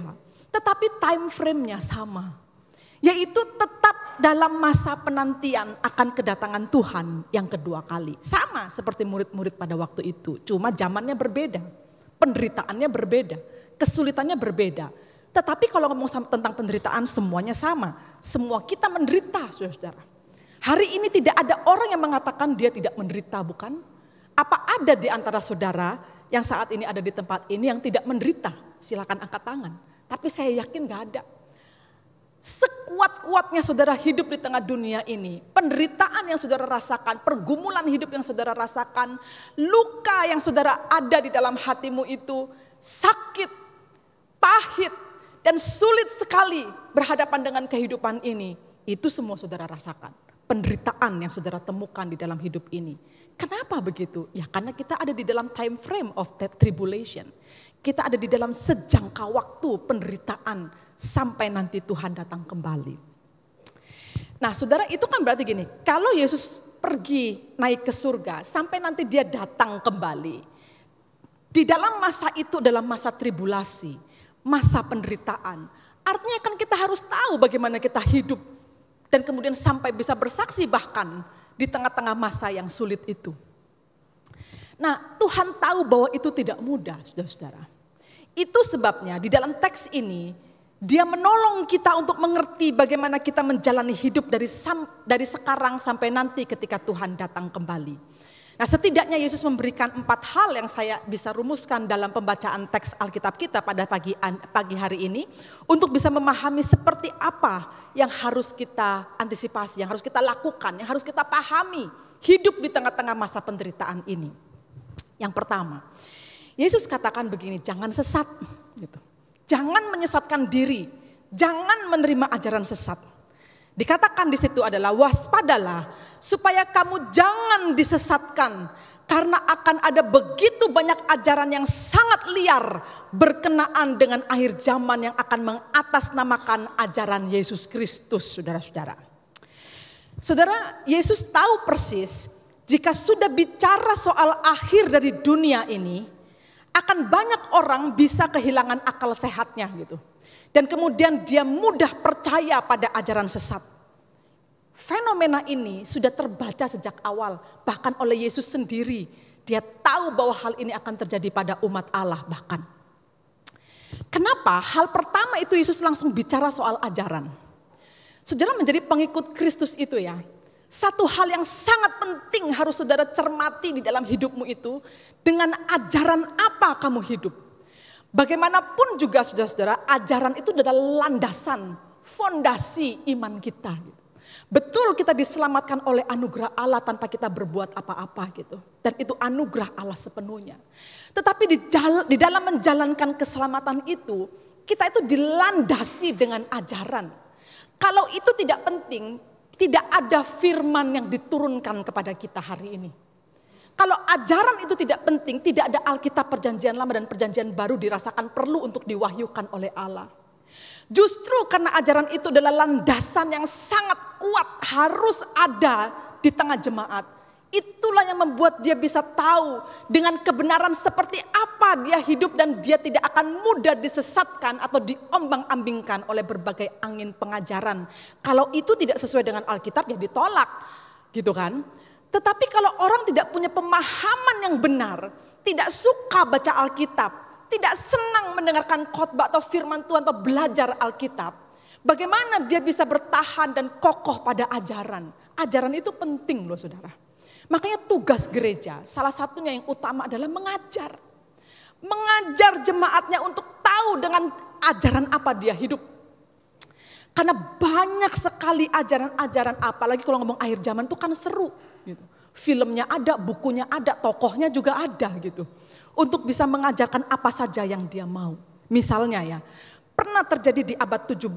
tetapi time frame-nya sama. Yaitu tetap dalam masa penantian akan kedatangan Tuhan yang kedua kali. Sama seperti murid-murid pada waktu itu, cuma zamannya berbeda. Penderitaannya berbeda, kesulitannya berbeda. Tetapi kalau ngomong tentang penderitaan semuanya sama. Semua kita menderita, saudara. Hari ini tidak ada orang yang mengatakan dia tidak menderita, bukan? Apa ada di antara saudara yang saat ini ada di tempat ini yang tidak menderita? Silakan angkat tangan. Tapi saya yakin gak ada. Sekuat-kuatnya saudara hidup di tengah dunia ini, penderitaan yang saudara rasakan, pergumulan hidup yang saudara rasakan, luka yang saudara ada di dalam hatimu itu, sakit, pahit, dan sulit sekali berhadapan dengan kehidupan ini. Itu semua saudara rasakan. Penderitaan yang saudara temukan di dalam hidup ini. Kenapa begitu? Ya karena kita ada di dalam time frame of tribulation. Kita ada di dalam sejangka waktu penderitaan sampai nanti Tuhan datang kembali. Nah saudara, itu kan berarti gini, kalau Yesus pergi naik ke surga sampai nanti dia datang kembali. Di dalam masa itu dalam masa tribulasi, masa penderitaan. Artinya kan kita harus tahu bagaimana kita hidup. Dan kemudian sampai bisa bersaksi bahkan di tengah-tengah masa yang sulit itu. Nah Tuhan tahu bahwa itu tidak mudah saudara-saudara. Itu sebabnya di dalam teks ini dia menolong kita untuk mengerti bagaimana kita menjalani hidup dari sekarang sampai nanti ketika Tuhan datang kembali. Nah, setidaknya Yesus memberikan 4 hal yang saya bisa rumuskan dalam pembacaan teks Alkitab kita pada pagi hari ini untuk bisa memahami seperti apa yang harus kita antisipasi, yang harus kita lakukan, yang harus kita pahami hidup di tengah-tengah masa penderitaan ini. Yang pertama, Yesus katakan begini, jangan sesat, gitu. Jangan menyesatkan diri, jangan menerima ajaran sesat. Dikatakan di situ adalah waspadalah supaya kamu jangan disesatkan karena akan ada begitu banyak ajaran yang sangat liar berkenaan dengan akhir zaman yang akan mengatasnamakan ajaran Yesus Kristus, saudara-saudara. Saudara, Yesus tahu persis jika sudah bicara soal akhir dari dunia ini, akan banyak orang bisa kehilangan akal sehatnya gitu. Dan kemudian dia mudah percaya pada ajaran sesat. Fenomena ini sudah terbaca sejak awal, bahkan oleh Yesus sendiri. Dia tahu bahwa hal ini akan terjadi pada umat Allah bahkan. Kenapa? Hal pertama itu Yesus langsung bicara soal ajaran. Saudara menjadi pengikut Kristus itu ya, satu hal yang sangat penting harus saudara cermati di dalam hidupmu itu, dengan ajaran apa kamu hidup. Bagaimanapun juga saudara-saudara, ajaran itu adalah landasan, fondasi iman kita. Betul kita diselamatkan oleh anugerah Allah tanpa kita berbuat apa-apa gitu. Dan itu anugerah Allah sepenuhnya. Tetapi di dalam menjalankan keselamatan itu, kita itu dilandasi dengan ajaran. Kalau itu tidak penting, tidak ada firman yang diturunkan kepada kita hari ini. Kalau ajaran itu tidak penting, tidak ada Alkitab Perjanjian Lama dan Perjanjian Baru dirasakan perlu untuk diwahyukan oleh Allah. Justru karena ajaran itu adalah landasan yang sangat kuat harus ada di tengah jemaat. Itulah yang membuat dia bisa tahu dengan kebenaran seperti apa dia hidup dan dia tidak akan mudah disesatkan atau diombang-ambingkan oleh berbagai angin pengajaran. Kalau itu tidak sesuai dengan Alkitab ya ditolak, gitu kan? Tetapi kalau orang tidak punya pemahaman yang benar, tidak suka baca Alkitab, tidak senang mendengarkan khotbah atau firman Tuhan atau belajar Alkitab, bagaimana dia bisa bertahan dan kokoh pada ajaran? Ajaran itu penting loh saudara. Makanya tugas gereja salah satunya yang utama adalah mengajar. Mengajar jemaatnya untuk tahu dengan ajaran apa dia hidup. Karena banyak sekali ajaran-ajaran, apalagi kalau ngomong akhir zaman itu kan seru gitu. Filmnya ada, bukunya ada, tokohnya juga ada gitu. Untuk bisa mengajarkan apa saja yang dia mau. Misalnya ya, pernah terjadi di abad 17,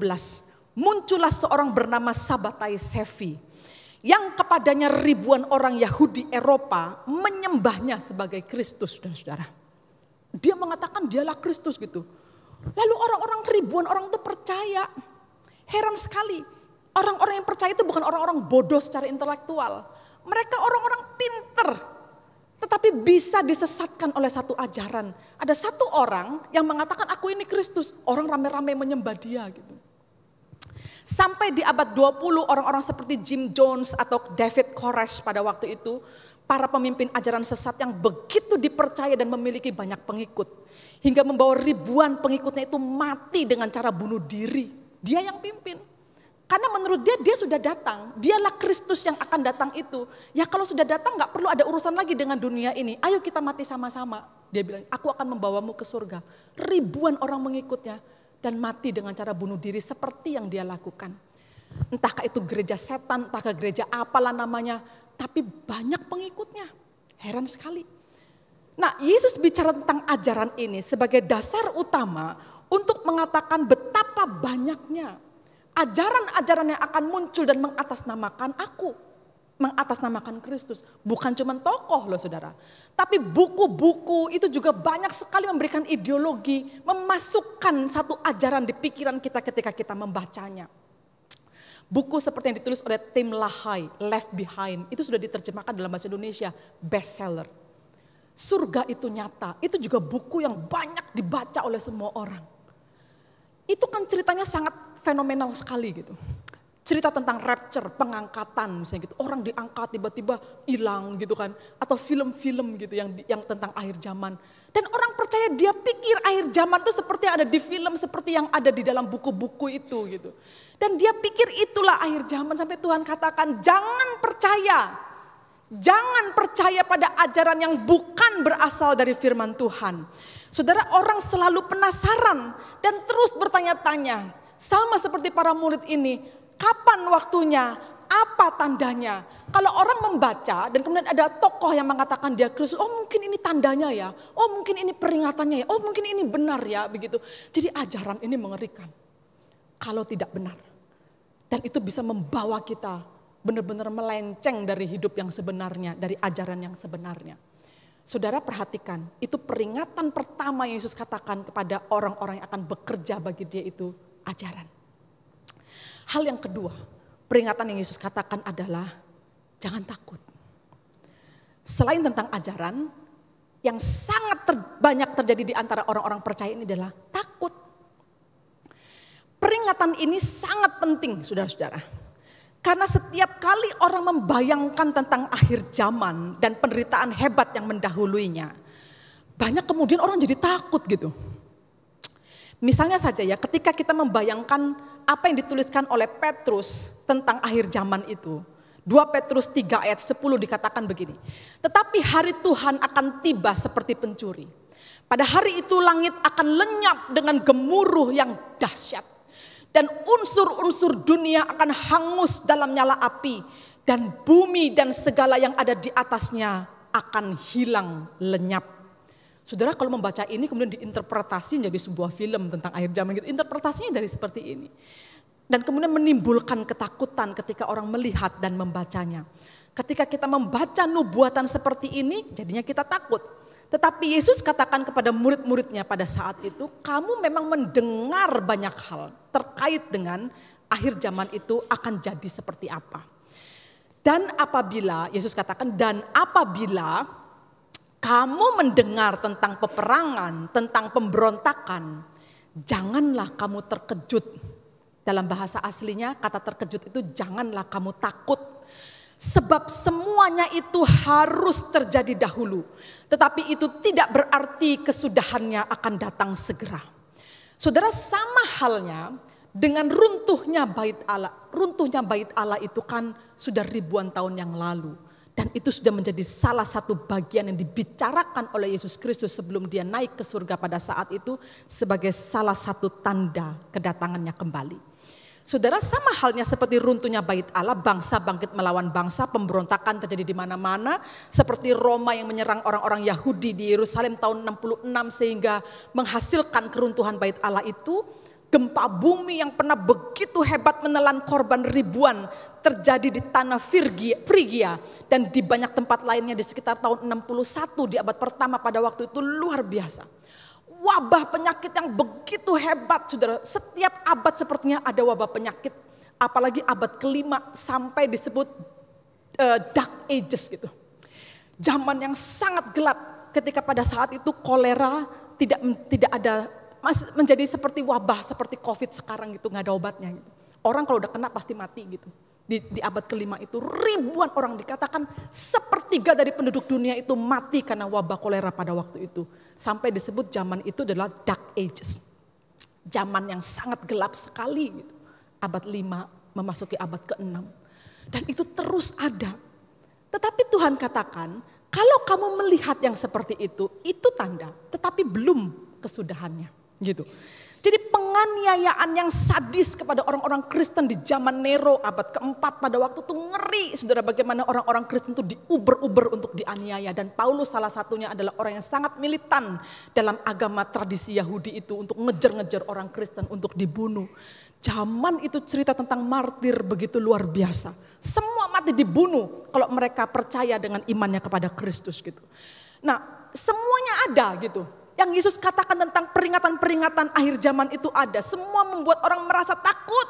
muncullah seorang bernama Sabbatai Sefi. Yang kepadanya ribuan orang Yahudi Eropa menyembahnya sebagai Kristus, saudara-saudara. Dia mengatakan dialah Kristus gitu. Lalu orang-orang ribuan orang itu percaya. Heran sekali, orang-orang yang percaya itu bukan orang-orang bodoh secara intelektual. Mereka orang-orang pinter, tetapi bisa disesatkan oleh satu ajaran. Ada satu orang yang mengatakan aku ini Kristus, orang rame-rame menyembah dia gitu. Sampai di abad 20 orang-orang seperti Jim Jones atau David Koresh pada waktu itu, para pemimpin ajaran sesat yang begitu dipercaya dan memiliki banyak pengikut. Hingga membawa ribuan pengikutnya itu mati dengan cara bunuh diri. Dia yang pimpin. Karena menurut dia sudah datang. Dialah Kristus yang akan datang itu. Ya kalau sudah datang gak perlu ada urusan lagi dengan dunia ini. Ayo kita mati sama-sama. Dia bilang aku akan membawamu ke surga. Ribuan orang mengikutnya. Dan mati dengan cara bunuh diri seperti yang dia lakukan. Entahkah itu gereja setan, entahkah gereja apalah namanya. Tapi banyak pengikutnya. Heran sekali. Nah Yesus bicara tentang ajaran ini sebagai dasar utama untuk mengatakan betapa banyaknya ajaran-ajaran yang akan muncul dan mengatasnamakan aku. Mengatasnamakan Kristus. Bukan cuma tokoh loh saudara. Tapi buku-buku itu juga banyak sekali memberikan ideologi. Memasukkan satu ajaran di pikiran kita ketika kita membacanya. Buku seperti yang ditulis oleh Tim LaHaye, Left Behind. Itu sudah diterjemahkan dalam bahasa Indonesia. Bestseller. Surga itu nyata. Itu juga buku yang banyak dibaca oleh semua orang. Itu kan ceritanya sangat fenomenal sekali gitu. Cerita tentang rapture, pengangkatan misalnya gitu. Orang diangkat tiba-tiba hilang gitu kan. Atau film-film gitu yang tentang akhir zaman. Dan orang percaya dia pikir akhir zaman itu seperti yang ada di film, seperti yang ada di dalam buku-buku itu gitu. Dan dia pikir itulah akhir zaman sampai Tuhan katakan jangan percaya. Jangan percaya pada ajaran yang bukan berasal dari firman Tuhan. Saudara, orang selalu penasaran dan terus bertanya-tanya. Sama seperti para murid ini, kapan waktunya? Apa tandanya? Kalau orang membaca dan kemudian ada tokoh yang mengatakan dia Kristus, oh mungkin ini tandanya ya, oh mungkin ini peringatannya ya, oh mungkin ini benar ya, begitu. Jadi ajaran ini mengerikan kalau tidak benar. Dan itu bisa membawa kita benar-benar melenceng dari hidup yang sebenarnya, dari ajaran yang sebenarnya. Saudara perhatikan, itu peringatan pertama yang Yesus katakan kepada orang-orang yang akan bekerja bagi dia itu ajaran. Hal yang kedua, peringatan yang Yesus katakan adalah jangan takut. Selain tentang ajaran, yang sangat banyak terjadi di antara orang-orang percaya ini adalah takut. Peringatan ini sangat penting, saudara-saudara. Karena setiap kali orang membayangkan tentang akhir zaman dan penderitaan hebat yang mendahuluinya, banyak kemudian orang jadi takut gitu. Misalnya saja ya, ketika kita membayangkan apa yang dituliskan oleh Petrus tentang akhir zaman itu. 2 Petrus 3 ayat 10 dikatakan begini. Tetapi hari Tuhan akan tiba seperti pencuri. Pada hari itu langit akan lenyap dengan gemuruh yang dahsyat. Dan unsur-unsur dunia akan hangus dalam nyala api. Dan bumi dan segala yang ada di atasnya akan hilang lenyap. Saudara kalau membaca ini kemudian diinterpretasi menjadi sebuah film tentang akhir zaman gitu. Interpretasinya dari seperti ini. Dan kemudian menimbulkan ketakutan ketika orang melihat dan membacanya. Ketika kita membaca nubuatan seperti ini jadinya kita takut. Tetapi Yesus katakan kepada murid-muridnya pada saat itu, kamu memang mendengar banyak hal terkait dengan akhir zaman itu akan jadi seperti apa. Dan apabila, Yesus katakan, dan apabila kamu mendengar tentang peperangan, tentang pemberontakan, janganlah kamu terkejut. Dalam bahasa aslinya kata terkejut itu janganlah kamu takut. Sebab semuanya itu harus terjadi dahulu. Tetapi itu tidak berarti kesudahannya akan datang segera. Saudara, sama halnya dengan runtuhnya bait Allah. Runtuhnya bait Allah itu kan sudah ribuan tahun yang lalu. Dan itu sudah menjadi salah satu bagian yang dibicarakan oleh Yesus Kristus sebelum dia naik ke surga pada saat itu. Sebagai salah satu tanda kedatangannya kembali. Saudara, sama halnya seperti runtuhnya bait Allah, bangsa bangkit melawan bangsa, pemberontakan terjadi di mana-mana. Seperti Roma yang menyerang orang-orang Yahudi di Yerusalem tahun 66 sehingga menghasilkan keruntuhan bait Allah itu. Gempa bumi yang pernah begitu hebat menelan korban ribuan terjadi di tanah Frigia dan di banyak tempat lainnya di sekitar tahun 61 di abad pertama pada waktu itu luar biasa. Wabah penyakit yang begitu hebat, saudara. Setiap abad sepertinya ada wabah penyakit. Apalagi abad kelima sampai disebut Dark Ages gitu. Zaman yang sangat gelap ketika pada saat itu kolera tidak ada, masih menjadi seperti wabah seperti COVID sekarang gitu, nggak ada obatnya gitu. Orang kalau udah kena pasti mati gitu. Di abad kelima itu ribuan orang, dikatakan sepertiga dari penduduk dunia itu mati karena wabah kolera pada waktu itu. Sampai disebut zaman itu adalah Dark Ages. Zaman yang sangat gelap sekali gitu. Abad 5 memasuki abad ke-6. Dan itu terus ada. Tetapi Tuhan katakan, kalau kamu melihat yang seperti itu tanda. Tetapi belum kesudahannya gitu. Jadi penganiayaan yang sadis kepada orang-orang Kristen di zaman Nero abad keempat pada waktu itu ngeri. Saudara, bagaimana orang-orang Kristen itu diuber-uber untuk dianiaya. Dan Paulus salah satunya adalah orang yang sangat militan dalam agama tradisi Yahudi itu untuk ngejar-ngejar orang Kristen untuk dibunuh. Zaman itu cerita tentang martir begitu luar biasa. Semua mati dibunuh kalau mereka percaya dengan imannya kepada Kristus gitu. Nah, semuanya ada gitu. Yang Yesus katakan tentang peringatan-peringatan akhir zaman itu ada. Semua membuat orang merasa takut.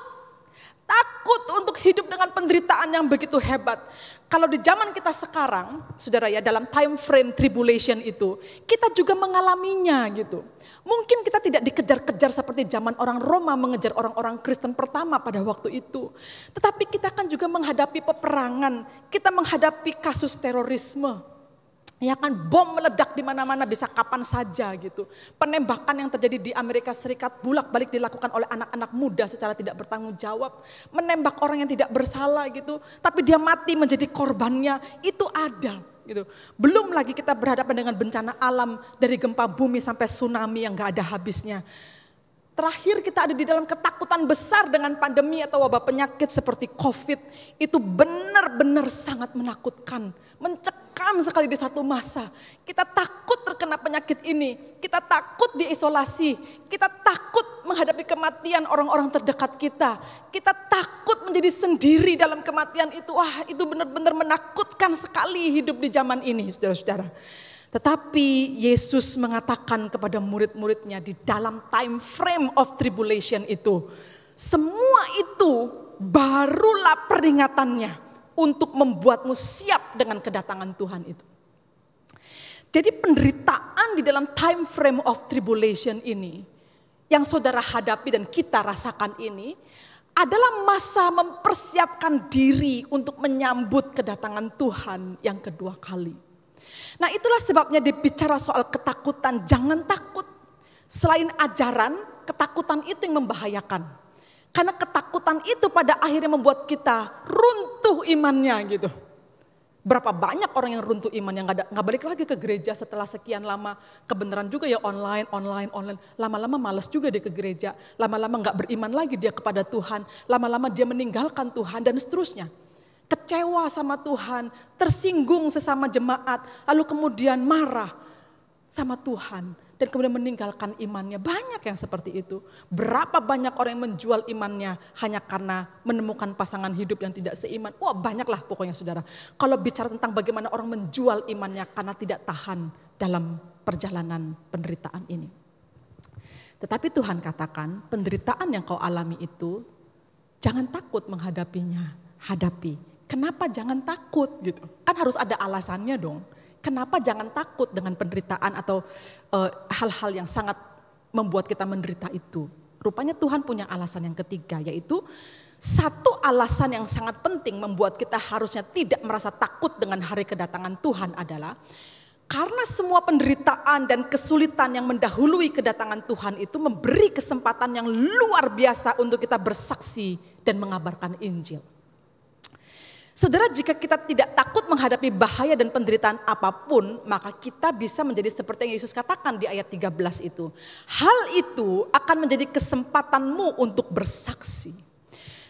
Takut untuk hidup dengan penderitaan yang begitu hebat. Kalau di zaman kita sekarang, saudara ya, dalam time frame tribulation itu, kita juga mengalaminya gitu. Mungkin kita tidak dikejar-kejar seperti zaman orang Roma mengejar orang-orang Kristen pertama pada waktu itu. Tetapi kita kan juga menghadapi peperangan, kita menghadapi kasus terorisme. Ya kan, bom meledak di mana-mana bisa kapan saja gitu. Penembakan yang terjadi di Amerika Serikat bolak-balik dilakukan oleh anak-anak muda secara tidak bertanggung jawab. Menembak orang yang tidak bersalah gitu. Tapi dia mati menjadi korbannya, itu ada gitu. Belum lagi kita berhadapan dengan bencana alam dari gempa bumi sampai tsunami yang gak ada habisnya. Terakhir kita ada di dalam ketakutan besar dengan pandemi atau wabah penyakit seperti COVID. Itu benar-benar sangat menakutkan. Mencekam sekali di satu masa. Kita takut terkena penyakit ini. Kita takut diisolasi. Kita takut menghadapi kematian orang-orang terdekat kita. Kita takut menjadi sendiri dalam kematian itu. Wah, itu benar-benar menakutkan sekali hidup di zaman ini, saudara-saudara. Tetapi Yesus mengatakan kepada murid-muridnya di dalam time frame of tribulation itu. Semua itu barulah peringatannya untuk membuatmu siap dengan kedatangan Tuhan itu. Jadi penderitaan di dalam time frame of tribulation ini, yang saudara hadapi dan kita rasakan ini, adalah masa mempersiapkan diri untuk menyambut kedatangan Tuhan yang kedua kali. Nah, itulah sebabnya dibicara soal ketakutan, jangan takut. Selain ajaran, ketakutan itu yang membahayakan. Karena ketakutan itu pada akhirnya membuat kita runtuh imannya gitu. Berapa banyak orang yang runtuh iman yang gak balik lagi ke gereja setelah sekian lama. Kebenaran juga ya online. Lama-lama malas juga dia ke gereja. Lama-lama gak beriman lagi dia kepada Tuhan. Lama-lama dia meninggalkan Tuhan dan seterusnya. Kecewa sama Tuhan, tersinggung sesama jemaat, lalu kemudian marah sama Tuhan. Dan kemudian meninggalkan imannya. Banyak yang seperti itu. Berapa banyak orang yang menjual imannya hanya karena menemukan pasangan hidup yang tidak seiman. Wah, banyaklah pokoknya saudara. Kalau bicara tentang bagaimana orang menjual imannya karena tidak tahan dalam perjalanan penderitaan ini. Tetapi Tuhan katakan penderitaan yang kau alami itu jangan takut menghadapinya, hadapi. Kenapa jangan takut gitu? Kan harus ada alasannya dong. Kenapa jangan takut dengan penderitaan atau hal-hal yang sangat membuat kita menderita itu? Rupanya Tuhan punya alasan yang ketiga, yaitu satu alasan yang sangat penting membuat kita harusnya tidak merasa takut dengan hari kedatangan Tuhan adalah karena semua penderitaan dan kesulitan yang mendahului kedatangan Tuhan itu memberi kesempatan yang luar biasa untuk kita bersaksi dan mengabarkan Injil. Saudara, jika kita tidak takut menghadapi bahaya dan penderitaan apapun, maka kita bisa menjadi seperti yang Yesus katakan di ayat 13 itu. Hal itu akan menjadi kesempatanmu untuk bersaksi.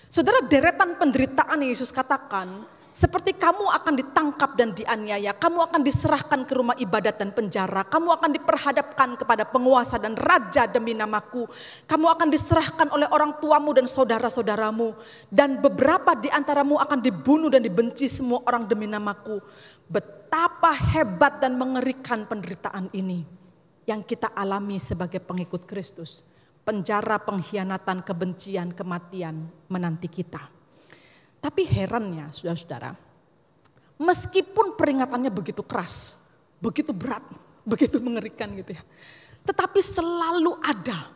Saudara, deretan penderitaan yang Yesus katakan, seperti kamu akan ditangkap dan dianiaya, kamu akan diserahkan ke rumah ibadat dan penjara, kamu akan diperhadapkan kepada penguasa dan raja demi namaku, kamu akan diserahkan oleh orang tuamu dan saudara-saudaramu, dan beberapa di antaramu akan dibunuh dan dibenci semua orang demi namaku. Betapa hebat dan mengerikan penderitaan ini yang kita alami sebagai pengikut Kristus. Penjara, pengkhianatan, kebencian, kematian menanti kita. Tapi herannya saudara-saudara, meskipun peringatannya begitu keras, begitu berat, begitu mengerikan gitu ya. Tetapi selalu ada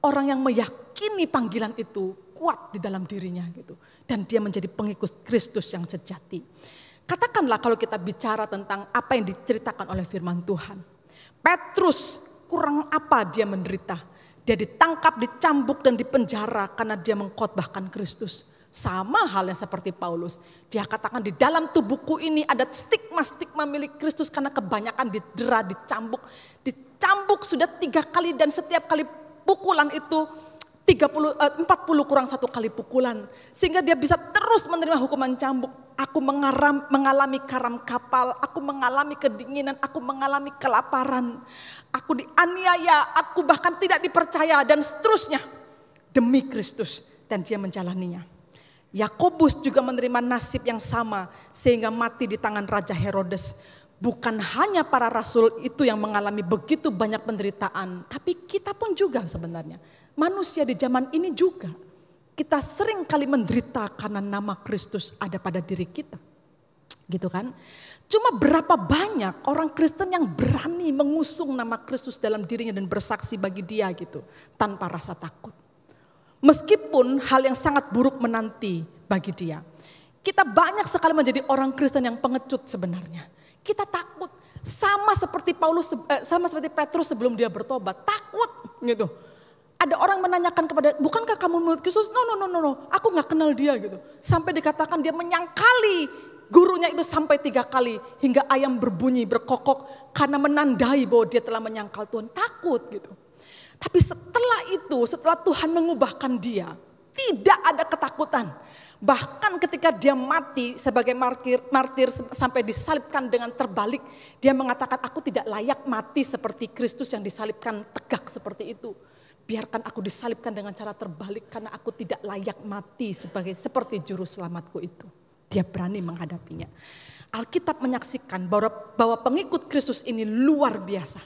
orang yang meyakini panggilan itu kuat di dalam dirinya gitu. Dan dia menjadi pengikut Kristus yang sejati. Katakanlah kalau kita bicara tentang apa yang diceritakan oleh firman Tuhan. Petrus kurang apa dia menderita. Dia ditangkap, dicambuk dan dipenjara karena dia mengkhotbahkan Kristus. Sama halnya seperti Paulus. Dia katakan di dalam tubuhku ini ada stigma-stigma milik Kristus karena kebanyakan didera, dicambuk. Dicambuk sudah 3 kali dan setiap kali pukulan itu 40 kurang 1 kali pukulan. Sehingga dia bisa terus menerima hukuman cambuk. Aku mengalami karam kapal, aku mengalami kedinginan, aku mengalami kelaparan. Aku dianiaya, aku bahkan tidak dipercaya dan seterusnya. Demi Kristus dan dia menjalaninya. Yakobus juga menerima nasib yang sama sehingga mati di tangan Raja Herodes. Bukan hanya para rasul itu yang mengalami begitu banyak penderitaan, tapi kita pun juga sebenarnya. Manusia di zaman ini juga. Kita sering kali menderita karena nama Kristus ada pada diri kita. Gitu kan? Cuma berapa banyak orang Kristen yang berani mengusung nama Kristus dalam dirinya dan bersaksi bagi dia gitu. Tanpa rasa takut. Meskipun hal yang sangat buruk menanti bagi dia. Kita banyak sekali menjadi orang Kristen yang pengecut sebenarnya. Kita takut Sama seperti sama seperti Petrus sebelum dia bertobat, takut gitu. Ada orang menanyakan kepada, bukankah kamu murid Kristus? No, aku gak kenal dia gitu. Sampai dikatakan dia menyangkali gurunya itu sampai 3 kali. Hingga ayam berbunyi, berkokok karena menandai bahwa dia telah menyangkal Tuhan. Takut gitu. Tapi setelah itu, setelah Tuhan mengubahkan dia, tidak ada ketakutan. Bahkan ketika dia mati sebagai martir sampai disalibkan dengan terbalik. Dia mengatakan, aku tidak layak mati seperti Kristus yang disalibkan tegak seperti itu. Biarkan aku disalibkan dengan cara terbalik karena aku tidak layak mati seperti juru selamatku itu. Dia berani menghadapinya. Alkitab menyaksikan bahwa pengikut Kristus ini luar biasa.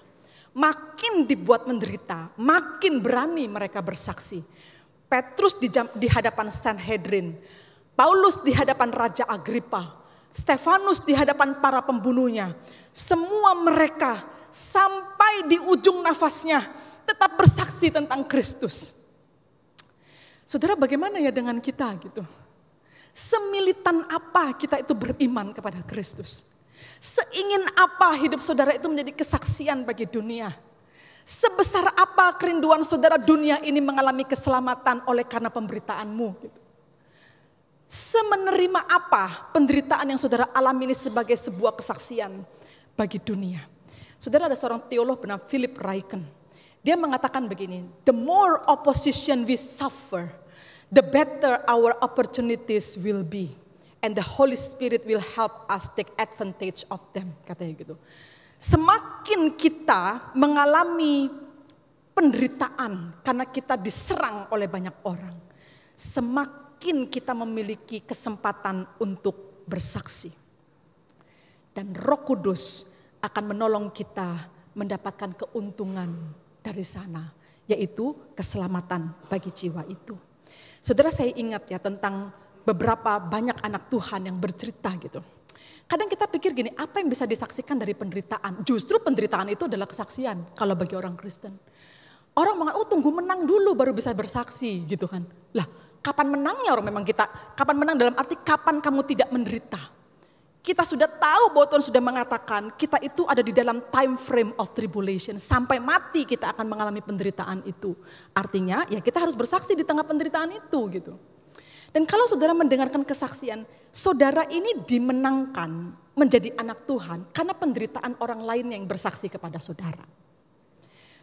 Makin dibuat menderita, makin berani mereka bersaksi. Petrus di hadapan Sanhedrin, Paulus di hadapan Raja Agripa, Stefanus di hadapan para pembunuhnya. Semua mereka sampai di ujung nafasnya tetap bersaksi tentang Kristus. Saudara, bagaimana ya dengan kita gitu? Semilitan apa kita itu beriman kepada Kristus? Seingin apa hidup saudara itu menjadi kesaksian bagi dunia? Sebesar apa kerinduan saudara dunia ini mengalami keselamatan oleh karena pemberitaanmu? Gitu. Semenerima apa penderitaan yang saudara alami ini sebagai sebuah kesaksian bagi dunia? Saudara, ada seorang teolog bernama Philip Ryken. Dia mengatakan begini, the more opposition we suffer, the better our opportunities will be. And the Holy Spirit will help us take advantage of them, katanya gitu. Semakin kita mengalami penderitaan karena kita diserang oleh banyak orang, semakin kita memiliki kesempatan untuk bersaksi. Dan Roh Kudus akan menolong kita mendapatkan keuntungan dari sana, yaitu keselamatan bagi jiwa itu. Saudara, saya ingat ya tentang beberapa banyak anak Tuhan yang bercerita gitu. Kadang kita pikir gini, apa yang bisa disaksikan dari penderitaan? Justru penderitaan itu adalah kesaksian kalau bagi orang Kristen. Orang mengatakan, tunggu menang dulu baru bisa bersaksi gitu kan. Lah, kapan menangnya orang memang kita? Kapan menang dalam arti kapan kamu tidak menderita? Kita sudah tahu bahwa Tuhan sudah mengatakan kita itu ada di dalam time frame of tribulation. Sampai mati kita akan mengalami penderitaan itu. Artinya ya kita harus bersaksi di tengah penderitaan itu gitu. Dan kalau saudara mendengarkan kesaksian, saudara ini dimenangkan menjadi anak Tuhan karena penderitaan orang lain yang bersaksi kepada saudara.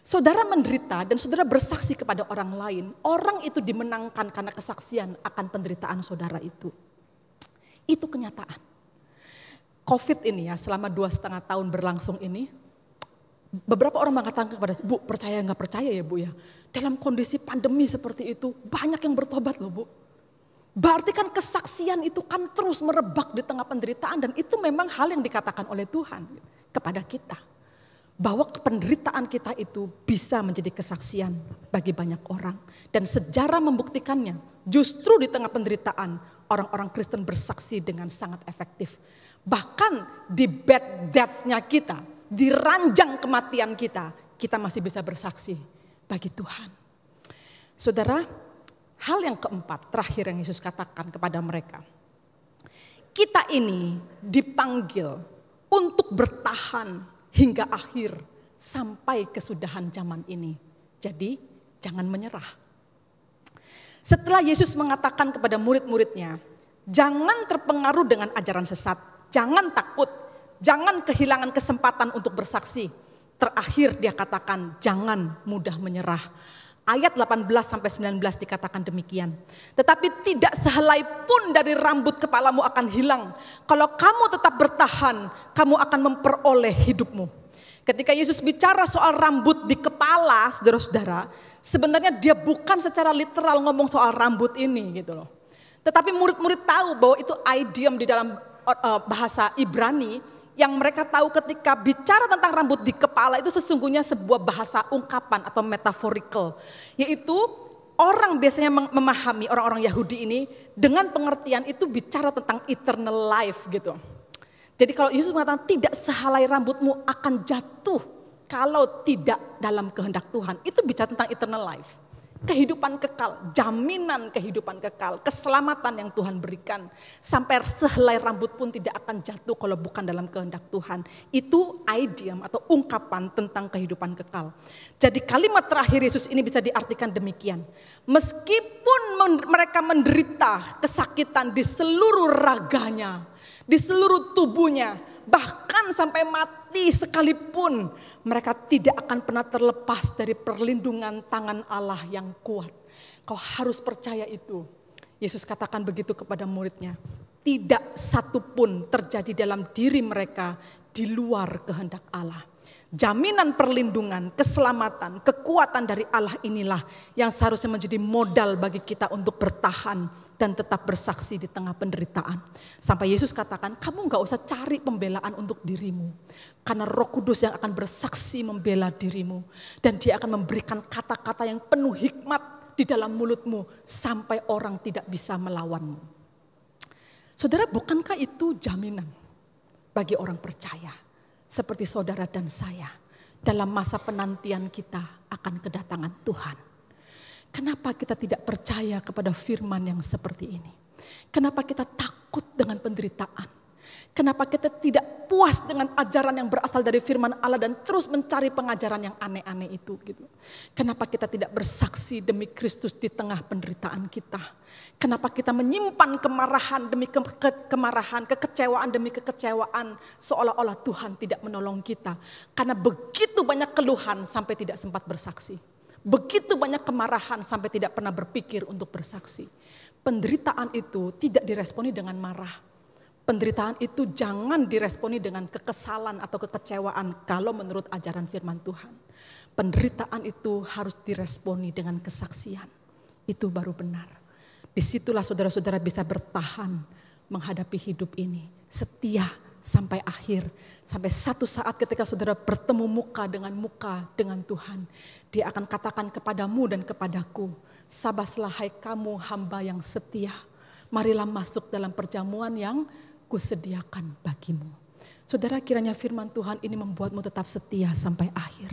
Saudara menderita dan saudara bersaksi kepada orang lain, orang itu dimenangkan karena kesaksian akan penderitaan saudara itu. Itu kenyataan. COVID ini ya selama 2,5 tahun berlangsung ini, beberapa orang mengatakan kepada saya, Bu, percaya nggak percaya ya Bu ya, dalam kondisi pandemi seperti itu banyak yang bertobat loh Bu. Berarti kan kesaksian itu kan terus merebak di tengah penderitaan dan itu memang hal yang dikatakan oleh Tuhan kepada kita. Bahwa penderitaan kita itu bisa menjadi kesaksian bagi banyak orang. Dan sejarah membuktikannya, justru di tengah penderitaan orang-orang Kristen bersaksi dengan sangat efektif. Bahkan di bad death-nya kita, di ranjang kematian kita, kita masih bisa bersaksi bagi Tuhan. Saudara, hal yang keempat, terakhir yang Yesus katakan kepada mereka. Kita ini dipanggil untuk bertahan hingga akhir sampai kesudahan zaman ini. Jadi jangan menyerah. Setelah Yesus mengatakan kepada murid-muridnya, jangan terpengaruh dengan ajaran sesat. Jangan takut, jangan kehilangan kesempatan untuk bersaksi. Terakhir dia katakan, jangan mudah menyerah. Ayat 18-19 dikatakan demikian. Tetapi tidak sehelai pun dari rambut kepalamu akan hilang. Kalau kamu tetap bertahan, kamu akan memperoleh hidupmu. Ketika Yesus bicara soal rambut di kepala, saudara-saudara, sebenarnya dia bukan secara literal ngomong soal rambut ini gitu loh. Tetapi murid-murid tahu bahwa itu idiom di dalam bahasa Ibrani yang mereka tahu ketika bicara tentang rambut di kepala itu sesungguhnya sebuah bahasa ungkapan atau metaphorical. Yaitu orang biasanya memahami orang-orang Yahudi ini dengan pengertian itu bicara tentang eternal life gitu. Jadi kalau Yesus mengatakan tidak sehelai rambutmu akan jatuh kalau tidak dalam kehendak Tuhan. Itu bicara tentang eternal life. kehidupan kekal, jaminan kehidupan kekal, keselamatan yang Tuhan berikan. Sampai sehelai rambut pun tidak akan jatuh kalau bukan dalam kehendak Tuhan. Itu idiom atau ungkapan tentang kehidupan kekal. Jadi kalimat terakhir Yesus ini bisa diartikan demikian. Meskipun mereka menderita kesakitan di seluruh raganya, di seluruh tubuhnya, bahkan sampai mati sekalipun, mereka tidak akan pernah terlepas dari perlindungan tangan Allah yang kuat. Kau harus percaya itu. Yesus katakan begitu kepada muridnya. Tidak satu pun terjadi dalam diri mereka di luar kehendak Allah. Jaminan perlindungan, keselamatan, kekuatan dari Allah inilah yang seharusnya menjadi modal bagi kita untuk bertahan dan tetap bersaksi di tengah penderitaan. Sampai Yesus katakan, kamu gak usah cari pembelaan untuk dirimu. Karena Roh Kudus yang akan bersaksi membela dirimu. Dan dia akan memberikan kata-kata yang penuh hikmat di dalam mulutmu sampai orang tidak bisa melawanmu. Saudara, bukankah itu jaminan bagi orang percaya? Seperti saudara dan saya dalam masa penantian kita akan kedatangan Tuhan. Kenapa kita tidak percaya kepada firman yang seperti ini? Kenapa kita takut dengan penderitaan? Kenapa kita tidak puas dengan ajaran yang berasal dari firman Allah dan terus mencari pengajaran yang aneh-aneh itu gitu? Kenapa kita tidak bersaksi demi Kristus di tengah penderitaan kita? Kenapa kita menyimpan kemarahan demi kemarahan, kekecewaan demi kekecewaan, seolah-olah Tuhan tidak menolong kita? Karena begitu banyak keluhan sampai tidak sempat bersaksi. Begitu banyak kemarahan sampai tidak pernah berpikir untuk bersaksi. Penderitaan itu tidak diresponi dengan marah. Penderitaan itu jangan diresponi dengan kekesalan atau kekecewaan kalau menurut ajaran firman Tuhan. Penderitaan itu harus diresponi dengan kesaksian. Itu baru benar. Disitulah saudara-saudara bisa bertahan menghadapi hidup ini. Setia sampai akhir. Sampai satu saat ketika saudara bertemu muka dengan Tuhan. Dia akan katakan kepadamu dan kepadaku, sabaslah hai kamu hamba yang setia. Marilah masuk dalam perjamuan yang kusediakan bagimu. Saudara, kiranya firman Tuhan ini membuatmu tetap setia sampai akhir.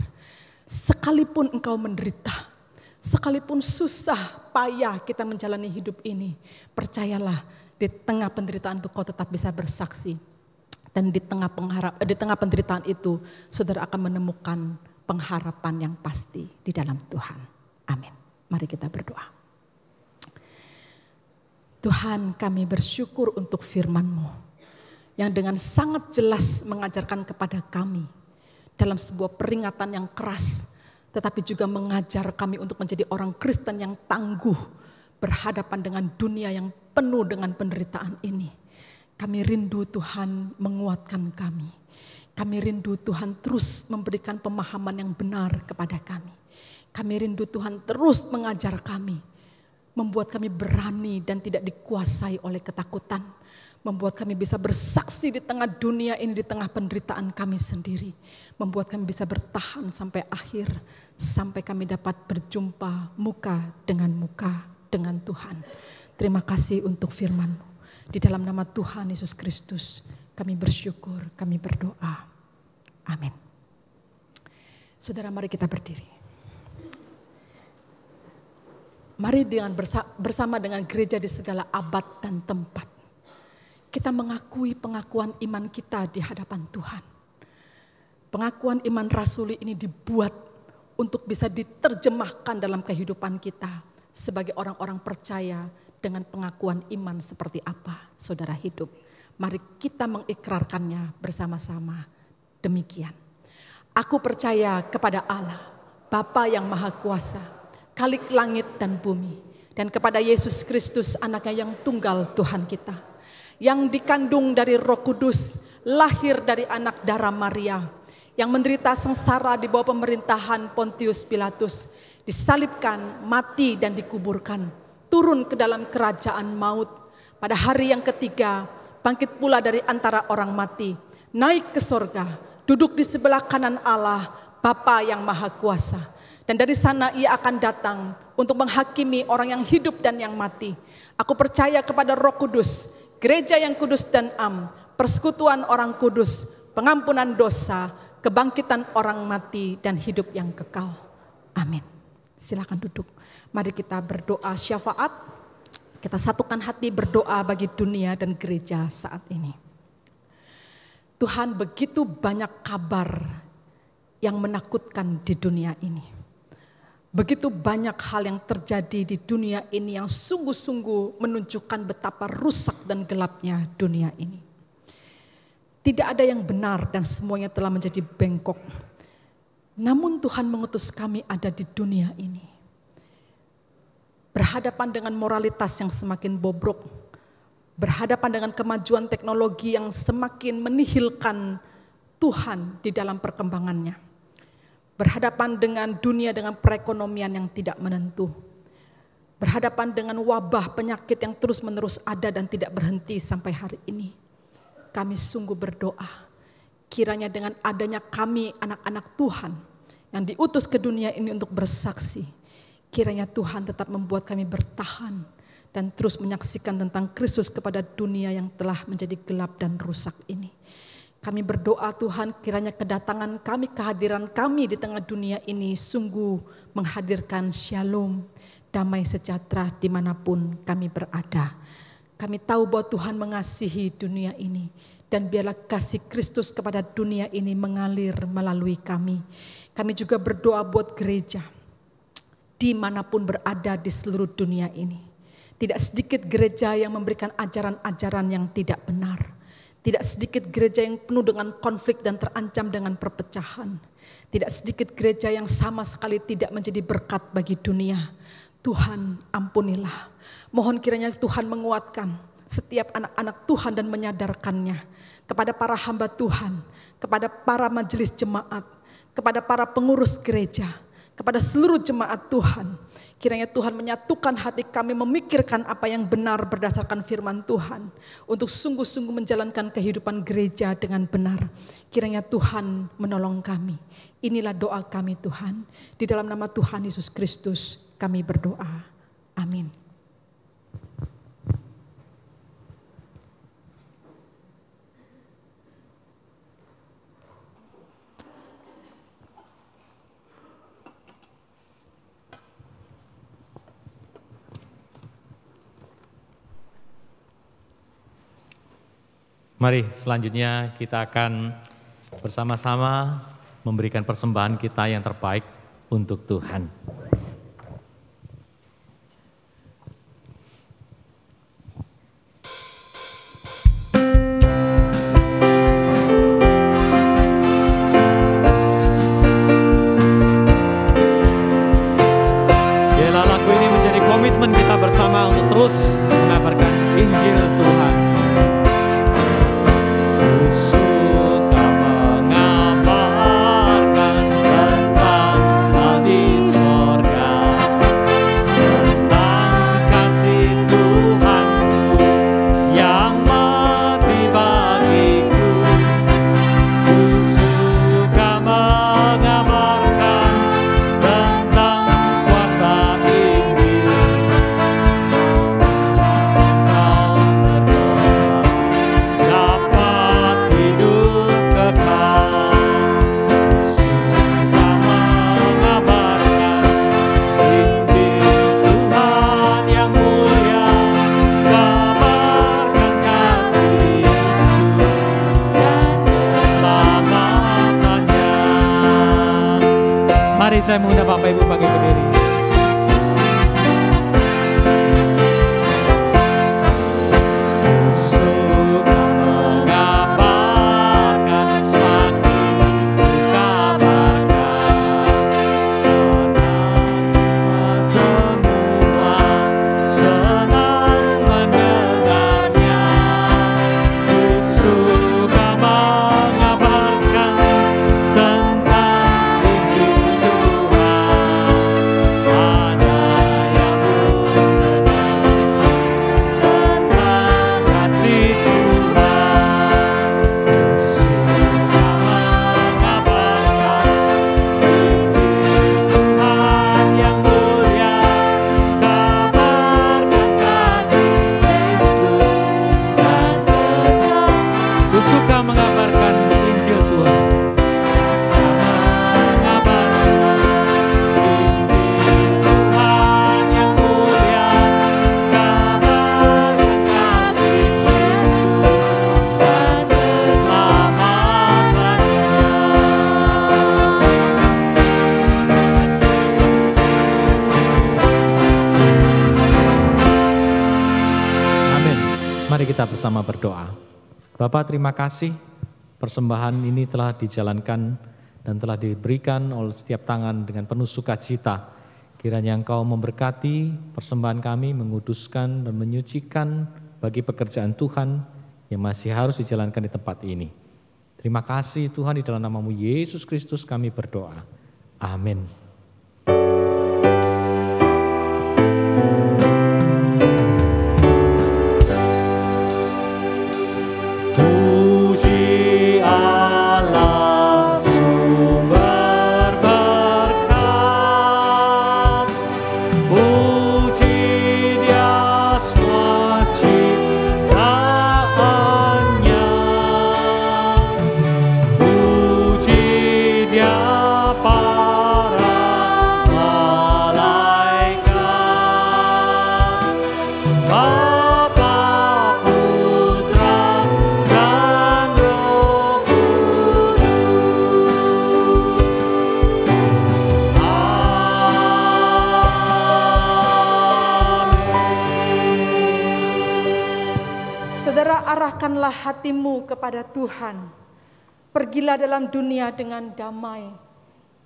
Sekalipun engkau menderita, sekalipun susah payah kita menjalani hidup ini, percayalah di tengah penderitaan itu kau tetap bisa bersaksi. Dan di tengah penderitaan itu saudara akan menemukan pengharapan yang pasti di dalam Tuhan. Amin. Mari kita berdoa. Tuhan, kami bersyukur untuk firman-Mu yang dengan sangat jelas mengajarkan kepada kami dalam sebuah peringatan yang keras, tetapi juga mengajar kami untuk menjadi orang Kristen yang tangguh berhadapan dengan dunia yang penuh dengan penderitaan ini. Kami rindu Tuhan menguatkan kami. Kami rindu Tuhan terus memberikan pemahaman yang benar kepada kami. Kami rindu Tuhan terus mengajar kami, membuat kami berani dan tidak dikuasai oleh ketakutan. Membuat kami bisa bersaksi di tengah dunia ini, di tengah penderitaan kami sendiri. Membuat kami bisa bertahan sampai akhir. Sampai kami dapat berjumpa muka dengan Tuhan. Terima kasih untuk firman-Mu. Di dalam nama Tuhan Yesus Kristus kami bersyukur, kami berdoa. Amin. Saudara, mari kita berdiri. Mari bersama dengan gereja di segala abad dan tempat. Kita mengakui pengakuan iman kita di hadapan Tuhan. Pengakuan iman rasuli ini dibuat untuk bisa diterjemahkan dalam kehidupan kita sebagai orang-orang percaya dengan pengakuan iman seperti apa saudara hidup. Mari kita mengikrarkannya bersama-sama. Demikian. Aku percaya kepada Allah, Bapa yang Maha Kuasa, Khalik langit dan bumi, dan kepada Yesus Kristus anaknya yang tunggal Tuhan kita, yang dikandung dari Roh Kudus, lahir dari anak darah Maria, yang menderita sengsara di bawah pemerintahan Pontius Pilatus, disalibkan, mati dan dikuburkan, turun ke dalam kerajaan maut, pada hari yang ketiga bangkit pula dari antara orang mati, naik ke sorga, duduk di sebelah kanan Allah, Bapa yang Maha Kuasa. Dan dari sana ia akan datang untuk menghakimi orang yang hidup dan yang mati. Aku percaya kepada Roh Kudus, gereja yang kudus dan am, persekutuan orang kudus, pengampunan dosa, kebangkitan orang mati dan hidup yang kekal. Amin. Silakan duduk. Mari kita berdoa syafaat, kita satukan hati berdoa bagi dunia dan gereja saat ini. Tuhan, begitu banyak kabar yang menakutkan di dunia ini. Begitu banyak hal yang terjadi di dunia ini yang sungguh-sungguh menunjukkan betapa rusak dan gelapnya dunia ini. Tidak ada yang benar dan semuanya telah menjadi bengkok. Namun Tuhan mengutus kami ada di dunia ini. Berhadapan dengan moralitas yang semakin bobrok. Berhadapan dengan kemajuan teknologi yang semakin menihilkan Tuhan di dalam perkembangannya. Berhadapan dengan dunia dengan perekonomian yang tidak menentu. Berhadapan dengan wabah penyakit yang terus-menerus ada dan tidak berhenti sampai hari ini. Kami sungguh berdoa, kiranya dengan adanya kami anak-anak Tuhan yang diutus ke dunia ini untuk bersaksi, kiranya Tuhan tetap membuat kami bertahan dan terus menyaksikan tentang Kristus kepada dunia yang telah menjadi gelap dan rusak ini. Kami berdoa Tuhan, kiranya kedatangan kami, kehadiran kami di tengah dunia ini sungguh menghadirkan shalom, damai sejahtera dimanapun kami berada. Kami tahu bahwa Tuhan mengasihi dunia ini dan biarlah kasih Kristus kepada dunia ini mengalir melalui kami. Kami juga berdoa buat gereja dimanapun berada di seluruh dunia ini. Tidak sedikit gereja yang memberikan ajaran-ajaran yang tidak benar. Tidak sedikit gereja yang penuh dengan konflik dan terancam dengan perpecahan. Tidak sedikit gereja yang sama sekali tidak menjadi berkat bagi dunia. Tuhan, ampunilah. Mohon kiranya Tuhan menguatkan setiap anak-anak Tuhan dan menyadarkannya kepada para hamba Tuhan, kepada para majelis jemaat, kepada para pengurus gereja, kepada seluruh jemaat Tuhan. Kiranya Tuhan menyatukan hati kami memikirkan apa yang benar berdasarkan firman Tuhan. Untuk sungguh-sungguh menjalankan kehidupan gereja dengan benar. Kiranya Tuhan menolong kami. Inilah doa kami Tuhan. Di dalam nama Tuhan Yesus Kristus kami berdoa. Amin. Mari selanjutnya kita akan bersama-sama memberikan persembahan kita yang terbaik untuk Tuhan. Biarlah lagu ini menjadi komitmen kita bersama untuk terus mengabarkan Injil Tuhan. Suka mengabarkan tentang hal di sorga, tentang kasih Tuhanku yang mati bagiku. Ku suka mengabarkan tentang kuasa Injil. Kau berdoa dapat hidup kekal. Suka mengabarkan Injil Tuhan yang mulia, kabarkan kasih Yesus dan keselamatannya. Mari saya mengundang Bapak Ibu bagi berdiri. Suka mengabarkan semakin kukabarkan, saudara semua senang mendengarnya. Ku suka mengabarkan tentang Injil Tuhan. Mari kita bersama berdoa. Bapa, terima kasih persembahan ini telah dijalankan dan telah diberikan oleh setiap tangan dengan penuh sukacita. Kiranya Engkau memberkati persembahan kami, menguduskan dan menyucikan bagi pekerjaan Tuhan yang masih harus dijalankan di tempat ini. Terima kasih Tuhan, di dalam nama-Mu Yesus Kristus kami berdoa. Amin. Arahkanlah hatimu kepada Tuhan. Pergilah dalam dunia dengan damai.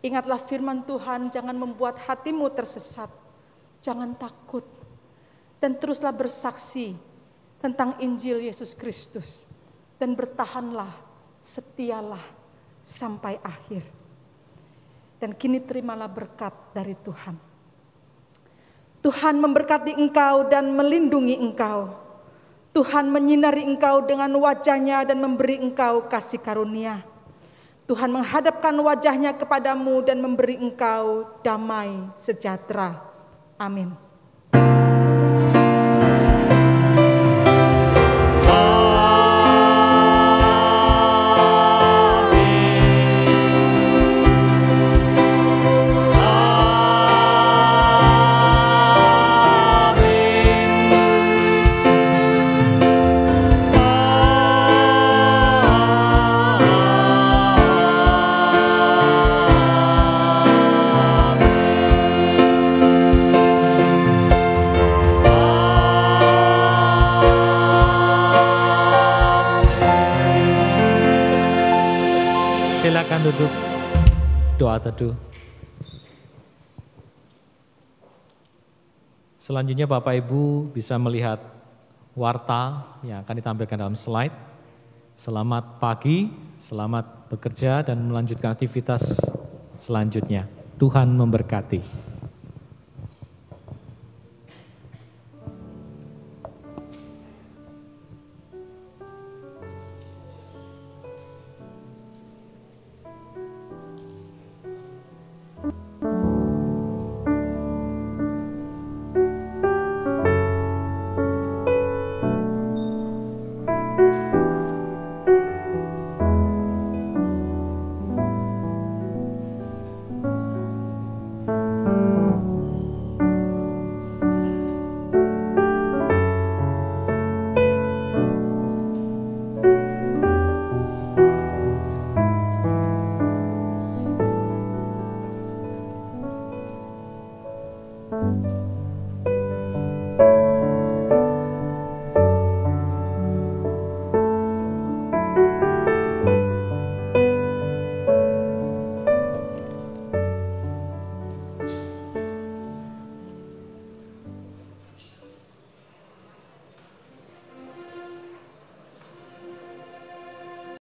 Ingatlah firman Tuhan, jangan membuat hatimu tersesat. Jangan takut. Dan teruslah bersaksi tentang Injil Yesus Kristus. Dan bertahanlah, setialah sampai akhir. Dan kini terimalah berkat dari Tuhan. Tuhan memberkati engkau dan melindungi engkau. Tuhan menyinari engkau dengan wajah-Nya dan memberi engkau kasih karunia. Tuhan menghadapkan wajah-Nya kepadamu dan memberi engkau damai sejahtera. Amin. Silakan duduk, doa teduh. Selanjutnya Bapak Ibu bisa melihat warta yang akan ditampilkan dalam slide. Selamat pagi, selamat bekerja dan melanjutkan aktivitas selanjutnya. Tuhan memberkati.